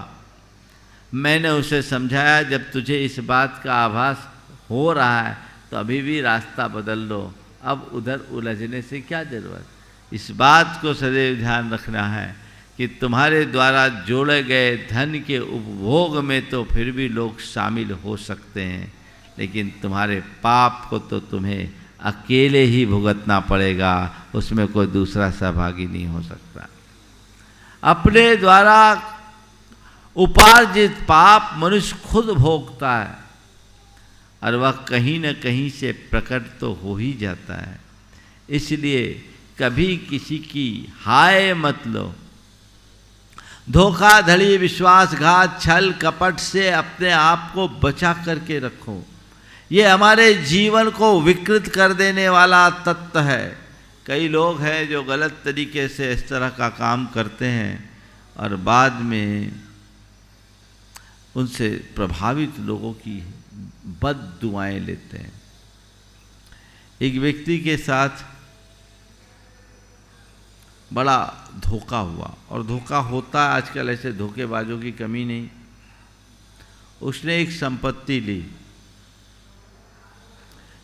मैंने उसे समझाया, जब तुझे इस बात का आभास हो रहा है तो अभी भी रास्ता बदल लो, अब उधर उलझने से क्या जरूरत। इस बात को सदैव ध्यान रखना है कि तुम्हारे द्वारा जोड़े गए धन के उपभोग में तो फिर भी लोग शामिल हो सकते हैं, लेकिन तुम्हारे पाप को तो तुम्हें अकेले ही भुगतना पड़ेगा, उसमें कोई दूसरा सहभागी नहीं हो सकता। अपने द्वारा उपार्जित पाप मनुष्य खुद भोगता है और वह कहीं न कहीं से प्रकट तो हो ही जाता है। इसलिए कभी किसी की हाय मत लो। धोखाधड़ी, विश्वासघात, छल कपट से अपने आप को बचा करके रखो। ये हमारे जीवन को विकृत कर देने वाला तत्व है। कई लोग हैं जो गलत तरीके से इस तरह का काम करते हैं और बाद में उनसे प्रभावित लोगों की बद दुआएं लेते हैं। एक व्यक्ति के साथ बड़ा धोखा हुआ, और धोखा होता है आजकल, ऐसे धोखेबाजों की कमी नहीं। उसने एक संपत्ति ली।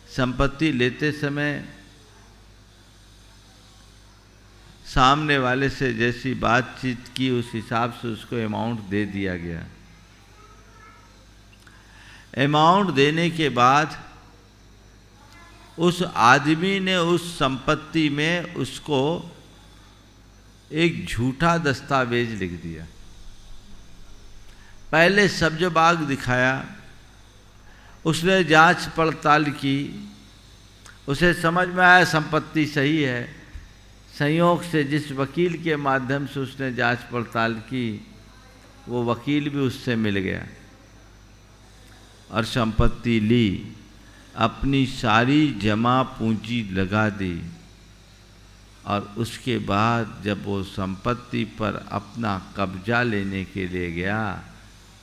संपत्ति लेते समय सामने वाले से जैसी बातचीत की उस हिसाब से उसको अमाउंट दे दिया गया। अमाउंट देने के बाद उस आदमी ने उस संपत्ति में उसको एक झूठा दस्तावेज लिख दिया। पहले सब्ज बाग दिखाया, उसने जांच पड़ताल की, उसे समझ में आया संपत्ति सही है। संयोग से जिस वकील के माध्यम से उसने जांच पड़ताल की, वो वकील भी उससे मिल गया और संपत्ति ली, अपनी सारी जमा पूंजी लगा दी, और उसके बाद जब वो संपत्ति पर अपना कब्जा लेने के लिए गया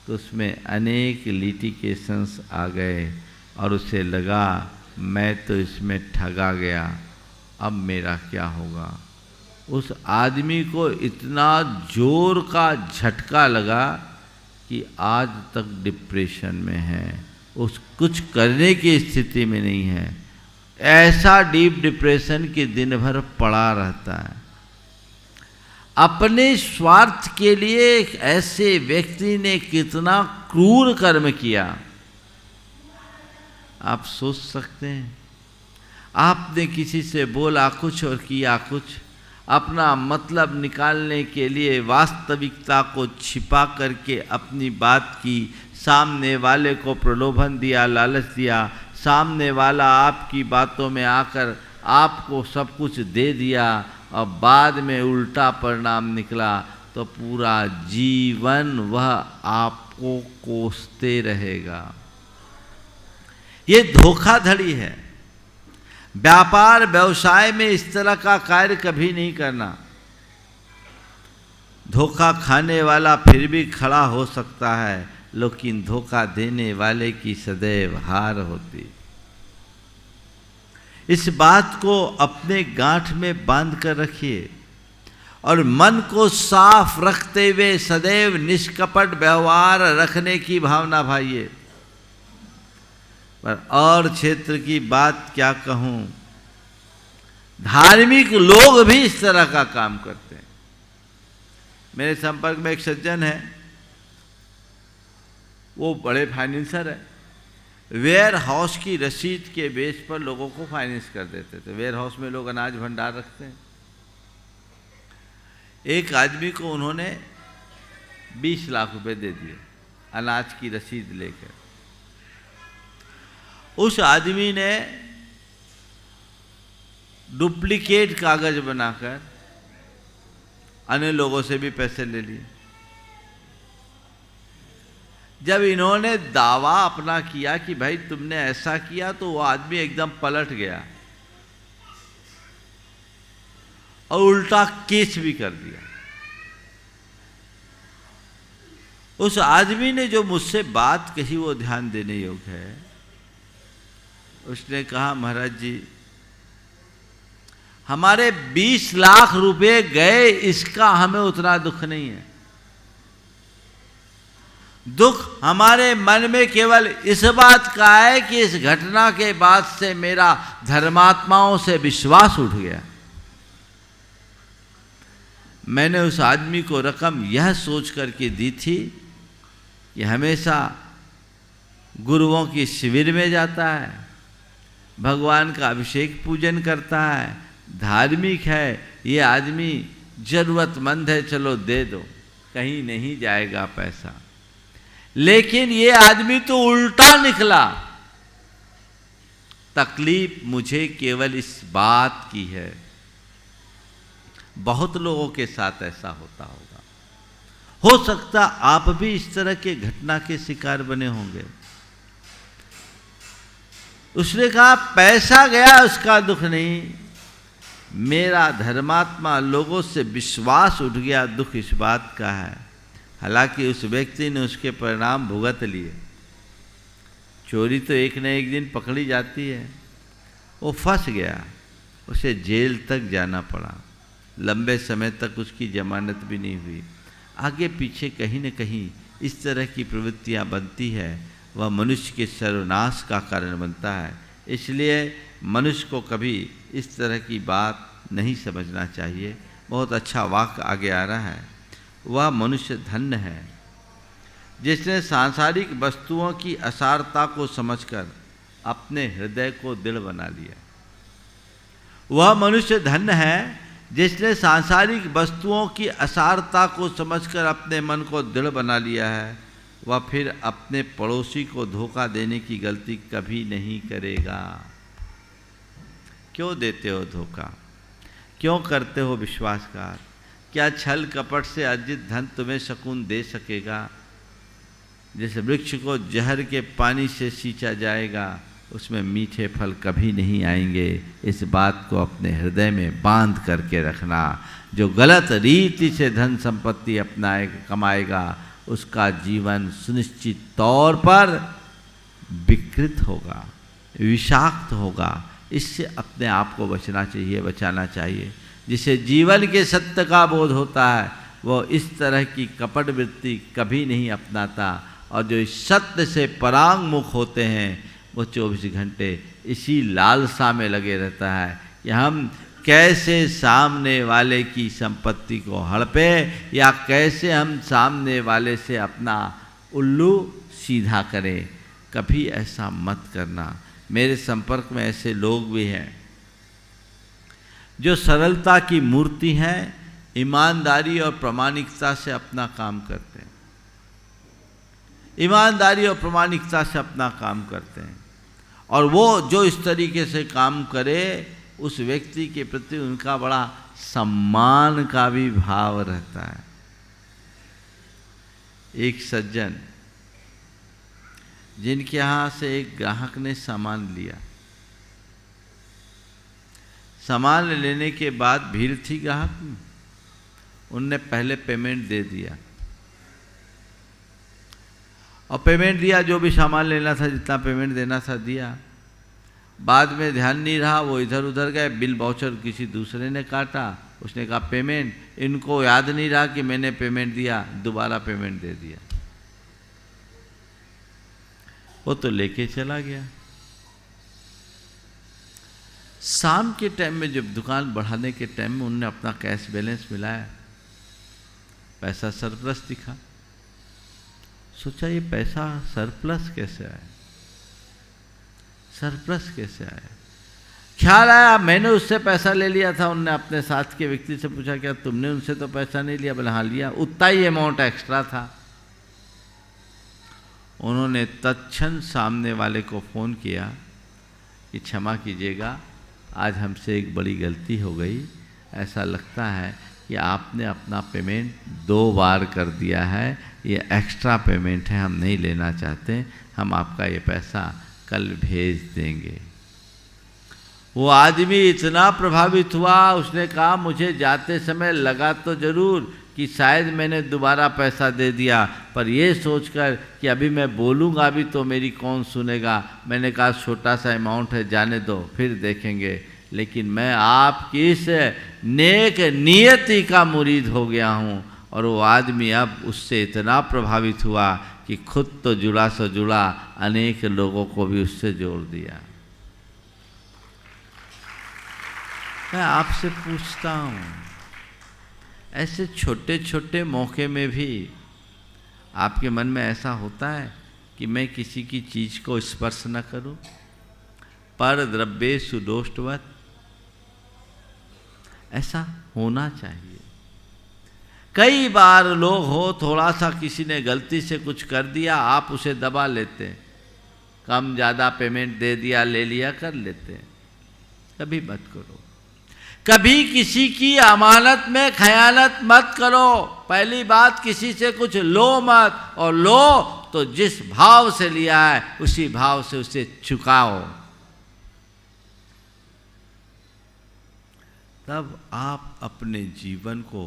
तो उसमें अनेक लिटिगेशंस आ गए और उसे लगा मैं तो इसमें ठगा गया, अब मेरा क्या होगा। उस आदमी को इतना जोर का झटका लगा कि आज तक डिप्रेशन में है, उस कुछ करने की स्थिति में नहीं है। ऐसा डीप डिप्रेशन कि दिन भर पड़ा रहता है। अपने स्वार्थ के लिए एक ऐसे व्यक्ति ने कितना क्रूर कर्म किया, आप सोच सकते हैं। आपने किसी से बोला कुछ और किया कुछ, अपना मतलब निकालने के लिए वास्तविकता को छिपा करके अपनी बात की, सामने वाले को प्रलोभन दिया, लालच दिया, सामने वाला आपकी बातों में आकर आपको सब कुछ दे दिया और बाद में उल्टा परिणाम निकला तो पूरा जीवन वह आपको कोसते रहेगा। ये धोखाधड़ी है। व्यापार व्यवसाय में इस तरह का कार्य कभी नहीं करना। धोखा खाने वाला फिर भी खड़ा हो सकता है, लेकिन धोखा देने वाले की सदैव हार होती। इस बात को अपने गांठ में बांध कर रखिए और मन को साफ रखते हुए सदैव निष्कपट व्यवहार रखने की भावना भाइये। पर और क्षेत्र की बात क्या कहूं, धार्मिक लोग भी इस तरह का काम करते हैं। मेरे संपर्क में एक सज्जन है, वो बड़े फाइनेंसर है। वेयर हाउस की रसीद के बेस पर लोगों को फाइनेंस कर देते थे। वेयर हाउस में लोग अनाज भंडार रखते हैं। एक आदमी को उन्होंने 20 लाख रुपए दे दिए अनाज की रसीद लेकर। उस आदमी ने डुप्लीकेट कागज बनाकर अन्य लोगों से भी पैसे ले लिए। जब इन्होंने दावा अपना किया कि भाई तुमने ऐसा किया, तो वो आदमी एकदम पलट गया और उल्टा केस भी कर दिया। उस आदमी ने जो मुझसे बात कही वो ध्यान देने योग्य है। उसने कहा, महाराज जी हमारे 20 लाख रुपए गए, इसका हमें उतना दुख नहीं है। दुख हमारे मन में केवल इस बात का है कि इस घटना के बाद से मेरा धर्मात्माओं से विश्वास उठ गया। मैंने उस आदमी को रकम यह सोच करके दी थी कि हमेशा गुरुओं की शिविर में जाता है, भगवान का अभिषेक पूजन करता है, धार्मिक है, ये आदमी जरूरतमंद है, चलो दे दो, कहीं नहीं जाएगा पैसा। लेकिन ये आदमी तो उल्टा निकला। तकलीफ मुझे केवल इस बात की है, बहुत लोगों के साथ ऐसा होता होगा। हो सकता आप भी इस तरह के घटना के शिकार बने होंगे। उसने कहा पैसा गया उसका दुख नहीं, मेरा धर्मात्मा लोगों से विश्वास उठ गया, दुख इस बात का है। हालांकि उस व्यक्ति ने उसके परिणाम भुगत लिए। चोरी तो एक न एक दिन पकड़ी जाती है। वो फंस गया, उसे जेल तक जाना पड़ा। लंबे समय तक उसकी जमानत भी नहीं हुई। आगे पीछे कहीं न कहीं इस तरह की प्रवृत्तियाँ बनती है, वह मनुष्य के सर्वनाश का कारण बनता है। इसलिए मनुष्य को कभी इस तरह की बात नहीं समझना चाहिए। बहुत अच्छा वाक्य आगे आ रहा है, वह मनुष्य धन्य है जिसने सांसारिक वस्तुओं की असारता को समझकर अपने हृदय को दृढ़ बना लिया। वह मनुष्य धन्य है जिसने सांसारिक वस्तुओं की असारता को समझकर अपने मन को दृढ़ बना लिया है। वह फिर अपने पड़ोसी को धोखा देने की गलती कभी नहीं करेगा। क्यों देते हो धोखा? क्यों करते हो विश्वासघात? क्या छल कपट से अर्जित धन तुम्हें सुकून दे सकेगा? जिस वृक्ष को जहर के पानी से सींचा जाएगा उसमें मीठे फल कभी नहीं आएंगे। इस बात को अपने हृदय में बांध करके रखना। जो गलत रीति से धन संपत्ति कमाएगा उसका जीवन सुनिश्चित तौर पर विकृत होगा, विषाक्त होगा। इससे अपने आप को बचाना चाहिए। जिसे जीवन के सत्य का बोध होता है वह इस तरह की कपट वृत्ति कभी नहीं अपनाता, और जो इस सत्य से परांगमुख होते हैं वो 24 घंटे इसी लालसा में लगे रहता है कि हम कैसे सामने वाले की संपत्ति को हड़पे, या कैसे हम सामने वाले से अपना उल्लू सीधा करें। कभी ऐसा मत करना। मेरे संपर्क में ऐसे लोग भी हैं जो सरलता की मूर्ति हैं, ईमानदारी और प्रामाणिकता से अपना काम करते हैं। ईमानदारी और प्रामाणिकता से अपना काम करते हैं, और वो जो इस तरीके से काम करे उस व्यक्ति के प्रति उनका बड़ा सम्मान का भी भाव रहता है। एक सज्जन जिनके यहाँ से एक ग्राहक ने सामान लिया, सामान लेने के बाद भीड़ थी ग्राहक में, उनने पहले पेमेंट दे दिया, और पेमेंट दिया, जो भी सामान लेना था जितना पेमेंट देना था दिया। बाद में ध्यान नहीं रहा, वो इधर उधर गए, बिल वाउचर किसी दूसरे ने काटा, उसने कहा पेमेंट, इनको याद नहीं रहा कि मैंने पेमेंट दिया, दोबारा पेमेंट दे दिया। वो तो लेके चला गया। शाम के टाइम में जब दुकान बढ़ाने के टाइम में उनने अपना कैश बैलेंस मिलाया, पैसा सरप्लस दिखा। सोचा ये पैसा सरप्लस कैसे आया, सरप्लस कैसे आया। ख्याल आया मैंने उससे पैसा ले लिया था। उनने अपने साथ के व्यक्ति से पूछा क्या तुमने उनसे तो पैसा नहीं लिया? बोले हाँ लिया, उतना ही अमाउंट एक्स्ट्रा था। उन्होंने तत्क्षण सामने वाले को फ़ोन किया कि क्षमा कीजिएगा, आज हमसे एक बड़ी गलती हो गई। ऐसा लगता है कि आपने अपना पेमेंट 2 बार कर दिया है, ये एक्स्ट्रा पेमेंट है, हम नहीं लेना चाहते, हम आपका ये पैसा कल भेज देंगे। वो आदमी इतना प्रभावित हुआ, उसने कहा मुझे जाते समय लगा तो ज़रूर कि शायद मैंने दोबारा पैसा दे दिया, पर ये सोचकर कि अभी मैं बोलूँगा भी तो मेरी कौन सुनेगा, मैंने कहा छोटा सा अमाउंट है, जाने दो फिर देखेंगे। लेकिन मैं आपकी इस नेक नियति का मुरीद हो गया हूँ। और वो आदमी अब उससे इतना प्रभावित हुआ कि खुद तो जुड़ा सो जुड़ा, अनेक लोगों को भी उससे जोड़ दिया। मैं आपसे पूछता हूँ, ऐसे छोटे छोटे मौके में भी आपके मन में ऐसा होता है कि मैं किसी की चीज़ को स्पर्श न करूं? पर द्रव्येषु दोषवत्, ऐसा होना चाहिए। कई बार लोग हो, थोड़ा सा किसी ने गलती से कुछ कर दिया, आप उसे दबा लेते हैं, कम ज़्यादा पेमेंट दे दिया, ले लिया, कर लेते हैं। कभी मत करो, कभी किसी की अमानत में खयानत मत करो। पहली बात, किसी से कुछ लो मत, और लो तो जिस भाव से लिया है उसी भाव से उसे चुकाओ। तब आप अपने जीवन को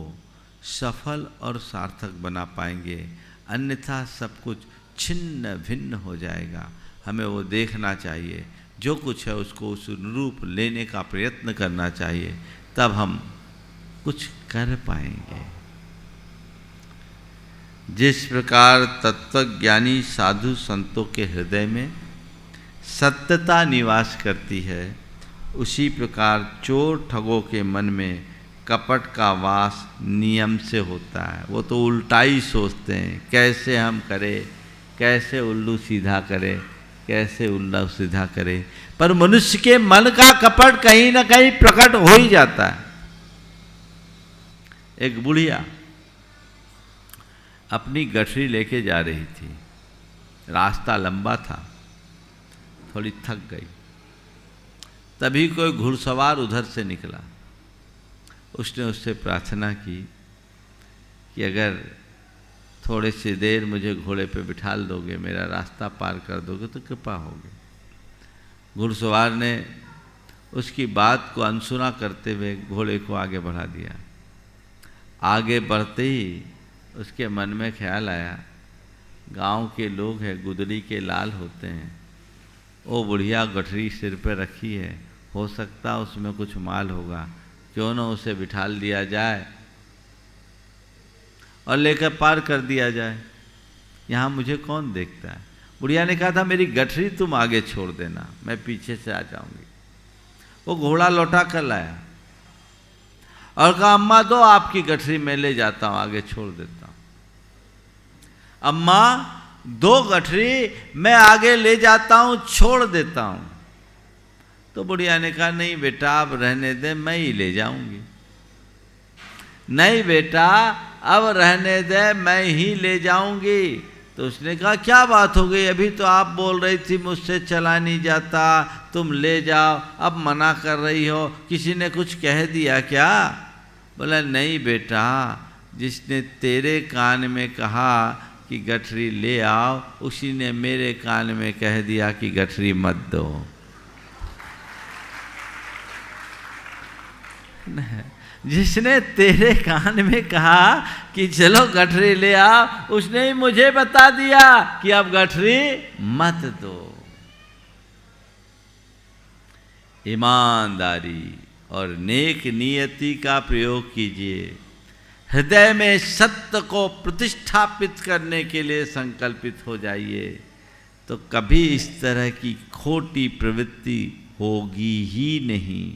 सफल और सार्थक बना पाएंगे, अन्यथा सब कुछ छिन्न भिन्न हो जाएगा। हमें वो देखना चाहिए, जो कुछ है उसको उस रूप लेने का प्रयत्न करना चाहिए, तब हम कुछ कर पाएंगे। जिस प्रकार तत्वज्ञानी साधु संतों के हृदय में सत्यता निवास करती है, उसी प्रकार चोर ठगों के मन में कपट का वास नियम से होता है। वो तो उल्टा ही सोचते हैं, कैसे हम करें, कैसे उल्लू सीधा करें, कैसे उल्लू सीधा करें। पर मनुष्य के मन का कपट कहीं ना कहीं प्रकट हो ही जाता है। एक बुढ़िया अपनी गठरी लेके जा रही थी, रास्ता लंबा था, थोड़ी थक गई। तभी कोई घुड़सवार उधर से निकला। उसने उससे प्रार्थना की कि अगर थोड़ी सी देर मुझे घोड़े पे बिठाल दोगे, मेरा रास्ता पार कर दोगे तो कृपा होगी। घुड़सवार ने उसकी बात को अनसुना करते हुए घोड़े को आगे बढ़ा दिया। आगे बढ़ते ही उसके मन में ख्याल आया, गांव के लोग हैं, गुदड़ी के लाल होते हैं, वो बुढ़िया गठरी सिर पे रखी है, हो सकता उसमें कुछ माल होगा, क्यों न उसे बिठाल दिया जाए और लेकर पार कर दिया जाए, यहाँ मुझे कौन देखता है। बुढ़िया ने कहा था मेरी गठरी तुम आगे छोड़ देना, मैं पीछे से आ जाऊंगी। वो घोड़ा लौटा कर लाया और कहा अम्मा दो आपकी गठरी मैं ले जाता हूँ, आगे छोड़ देता हूँ। अम्मा दो गठरी मैं आगे ले जाता हूँ, छोड़ देता हूँ। तो बुढ़िया ने कहा नहीं बेटा अब रहने दे, मैं ही ले जाऊंगी। नहीं बेटा अब रहने दे, मैं ही ले जाऊंगी। तो उसने कहा क्या बात हो गई, अभी तो आप बोल रही थी मुझसे चला नहीं जाता, तुम ले जाओ, अब मना कर रही हो, किसी ने कुछ कह दिया क्या? बोला नहीं बेटा, जिसने तेरे कान में कहा कि गठरी ले आओ, उसी ने मेरे कान में कह दिया कि गठरी मत दो। जिसने तेरे कान में कहा कि चलो गठरी ले आओ, उसने ही मुझे बता दिया कि अब गठरी मत दो। ईमानदारी और नेक नियति का प्रयोग कीजिए। हृदय में सत्य को प्रतिष्ठापित करने के लिए संकल्पित हो जाइए, तो कभी इस तरह की खोटी प्रवृत्ति होगी ही नहीं।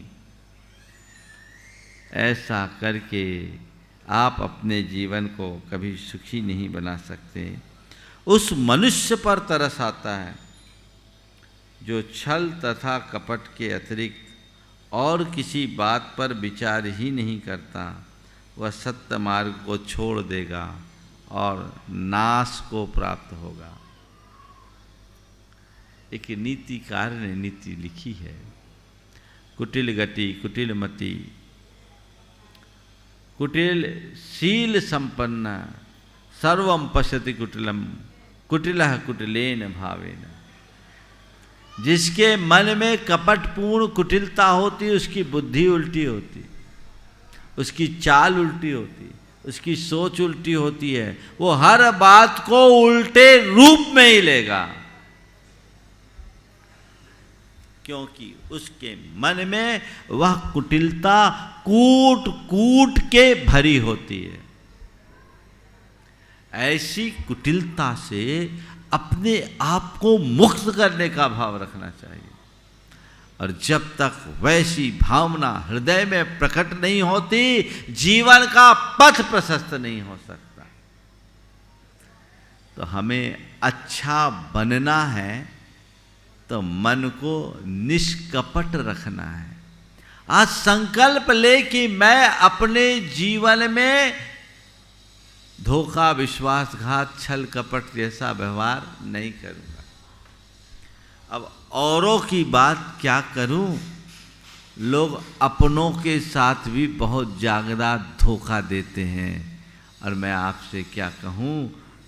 ऐसा करके आप अपने जीवन को कभी सुखी नहीं बना सकते। उस मनुष्य पर तरस आता है जो छल तथा कपट के अतिरिक्त और किसी बात पर विचार ही नहीं करता। वह सत्य मार्ग को छोड़ देगा और नाश को प्राप्त होगा। एक नीतिकार ने नीति लिखी है, कुटिल गति कुटिल मति कुटिल शील संपन्न सर्वम पश्यति कुटिलम कुटिलः कुटिलेन भावेन। जिसके मन में कपटपूर्ण कुटिलता होती, उसकी बुद्धि उल्टी होती, उसकी चाल उल्टी होती, उसकी सोच उल्टी होती है। वो हर बात को उल्टे रूप में ही लेगा, क्योंकि उसके मन में वह कुटिलता कूट कूट के भरी होती है। ऐसी कुटिलता से अपने आप को मुक्त करने का भाव रखना चाहिए। और जब तक वैसी भावना हृदय में प्रकट नहीं होती, जीवन का पथ प्रशस्त नहीं हो सकता। तो हमें अच्छा बनना है तो मन को निष्कपट रखना है। आज संकल्प ले कि मैं अपने जीवन में धोखा, विश्वासघात, छल कपट जैसा व्यवहार नहीं करूँगा। अब औरों की बात क्या करूं? लोग अपनों के साथ भी बहुत जागरा धोखा देते हैं। और मैं आपसे क्या कहूं,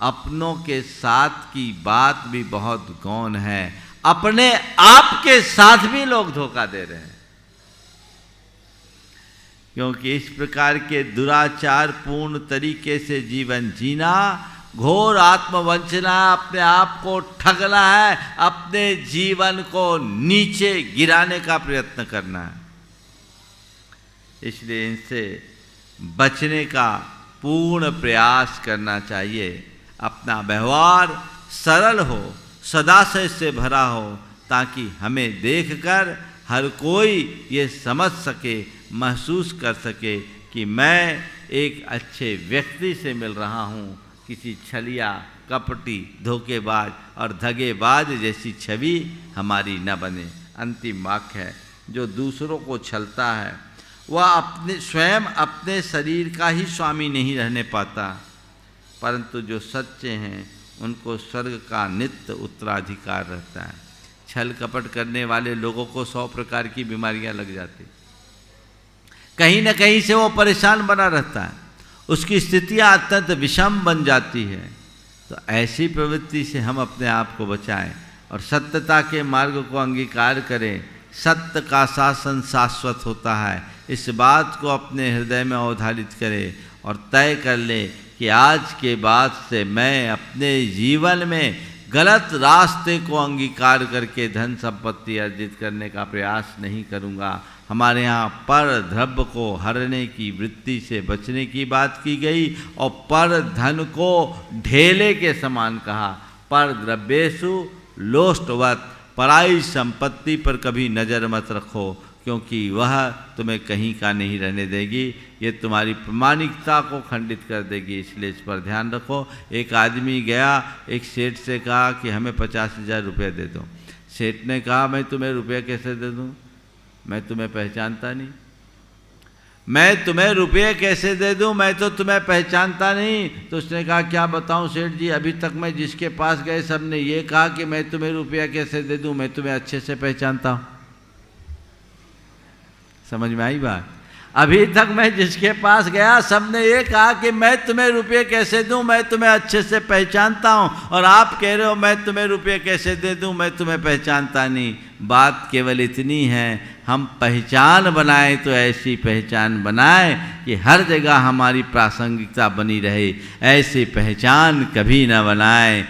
अपनों के साथ की बात भी बहुत गौण है, अपने आप के साथ भी लोग धोखा दे रहे हैं। क्योंकि इस प्रकार के दुराचार पूर्ण तरीके से जीवन जीना घोर आत्मवंचना, अपने आप को ठगना है, अपने जीवन को नीचे गिराने का प्रयत्न करना है। इसलिए इनसे बचने का पूर्ण प्रयास करना चाहिए। अपना व्यवहार सरल हो, सदाशय से भरा हो, ताकि हमें देखकर हर कोई ये समझ सके, महसूस कर सके कि मैं एक अच्छे व्यक्ति से मिल रहा हूँ। किसी छलिया, कपटी, धोखेबाज और धगेबाज जैसी छवि हमारी न बने। अंतिम वाक्य है, जो दूसरों को छलता है वह स्वयं अपने शरीर का ही स्वामी नहीं रहने पाता, परंतु जो सच्चे हैं उनको स्वर्ग का नित्य उत्तराधिकार रहता है। छल कपट करने वाले लोगों को 100 प्रकार की बीमारियां लग जाती, कहीं न कहीं से वो परेशान बना रहता है, उसकी स्थितियां अत्यंत विषम बन जाती है। तो ऐसी प्रवृत्ति से हम अपने आप को बचाएं और सत्यता के मार्ग को अंगीकार करें। सत्य का शासन शाश्वत होता है, इस बात को अपने हृदय में अवधारित करें और तय कर ले कि आज के बाद से मैं अपने जीवन में गलत रास्ते को अंगीकार करके धन संपत्ति अर्जित करने का प्रयास नहीं करूँगा। हमारे यहाँ पर द्रव्य को हरने की वृत्ति से बचने की बात की गई और पर धन को ढेले के समान कहा। पर द्रव्येषु लोष्टवत्, पराई संपत्ति पर कभी नज़र मत रखो, क्योंकि वह तुम्हें कहीं का नहीं रहने देगी, ये तुम्हारी प्रामाणिकता को खंडित कर देगी, इसलिए इस पर ध्यान रखो। एक आदमी गया, एक सेठ से कहा कि हमें 50,000 रुपये दे दो। सेठ ने कहा मैं तुम्हें रुपये कैसे दे दूँ, मैं तुम्हें पहचानता नहीं। मैं तुम्हें रुपये कैसे दे दूं, मैं तो तुम्हें पहचानता नहीं। तो उसने कहा क्या बताऊं सेठ जी, अभी तक मैं जिसके पास गए सब ने ये कहा कि मैं तुम्हें रुपया कैसे दे दूं, मैं तुम्हें अच्छे से पहचानता हूं। समझ में आई बात? अभी तक मैं जिसके पास गया सब ने ये कहा कि मैं तुम्हें रुपये कैसे दूं, मैं तुम्हें अच्छे से पहचानता हूं, और आप कह रहे हो मैं तुम्हें रुपये कैसे दे दूं, मैं तुम्हें पहचानता नहीं। बात केवल इतनी है, हम पहचान बनाएं तो ऐसी पहचान बनाएं कि हर जगह हमारी प्रासंगिकता बनी रहे। ऐसी पहचान कभी न बनाएं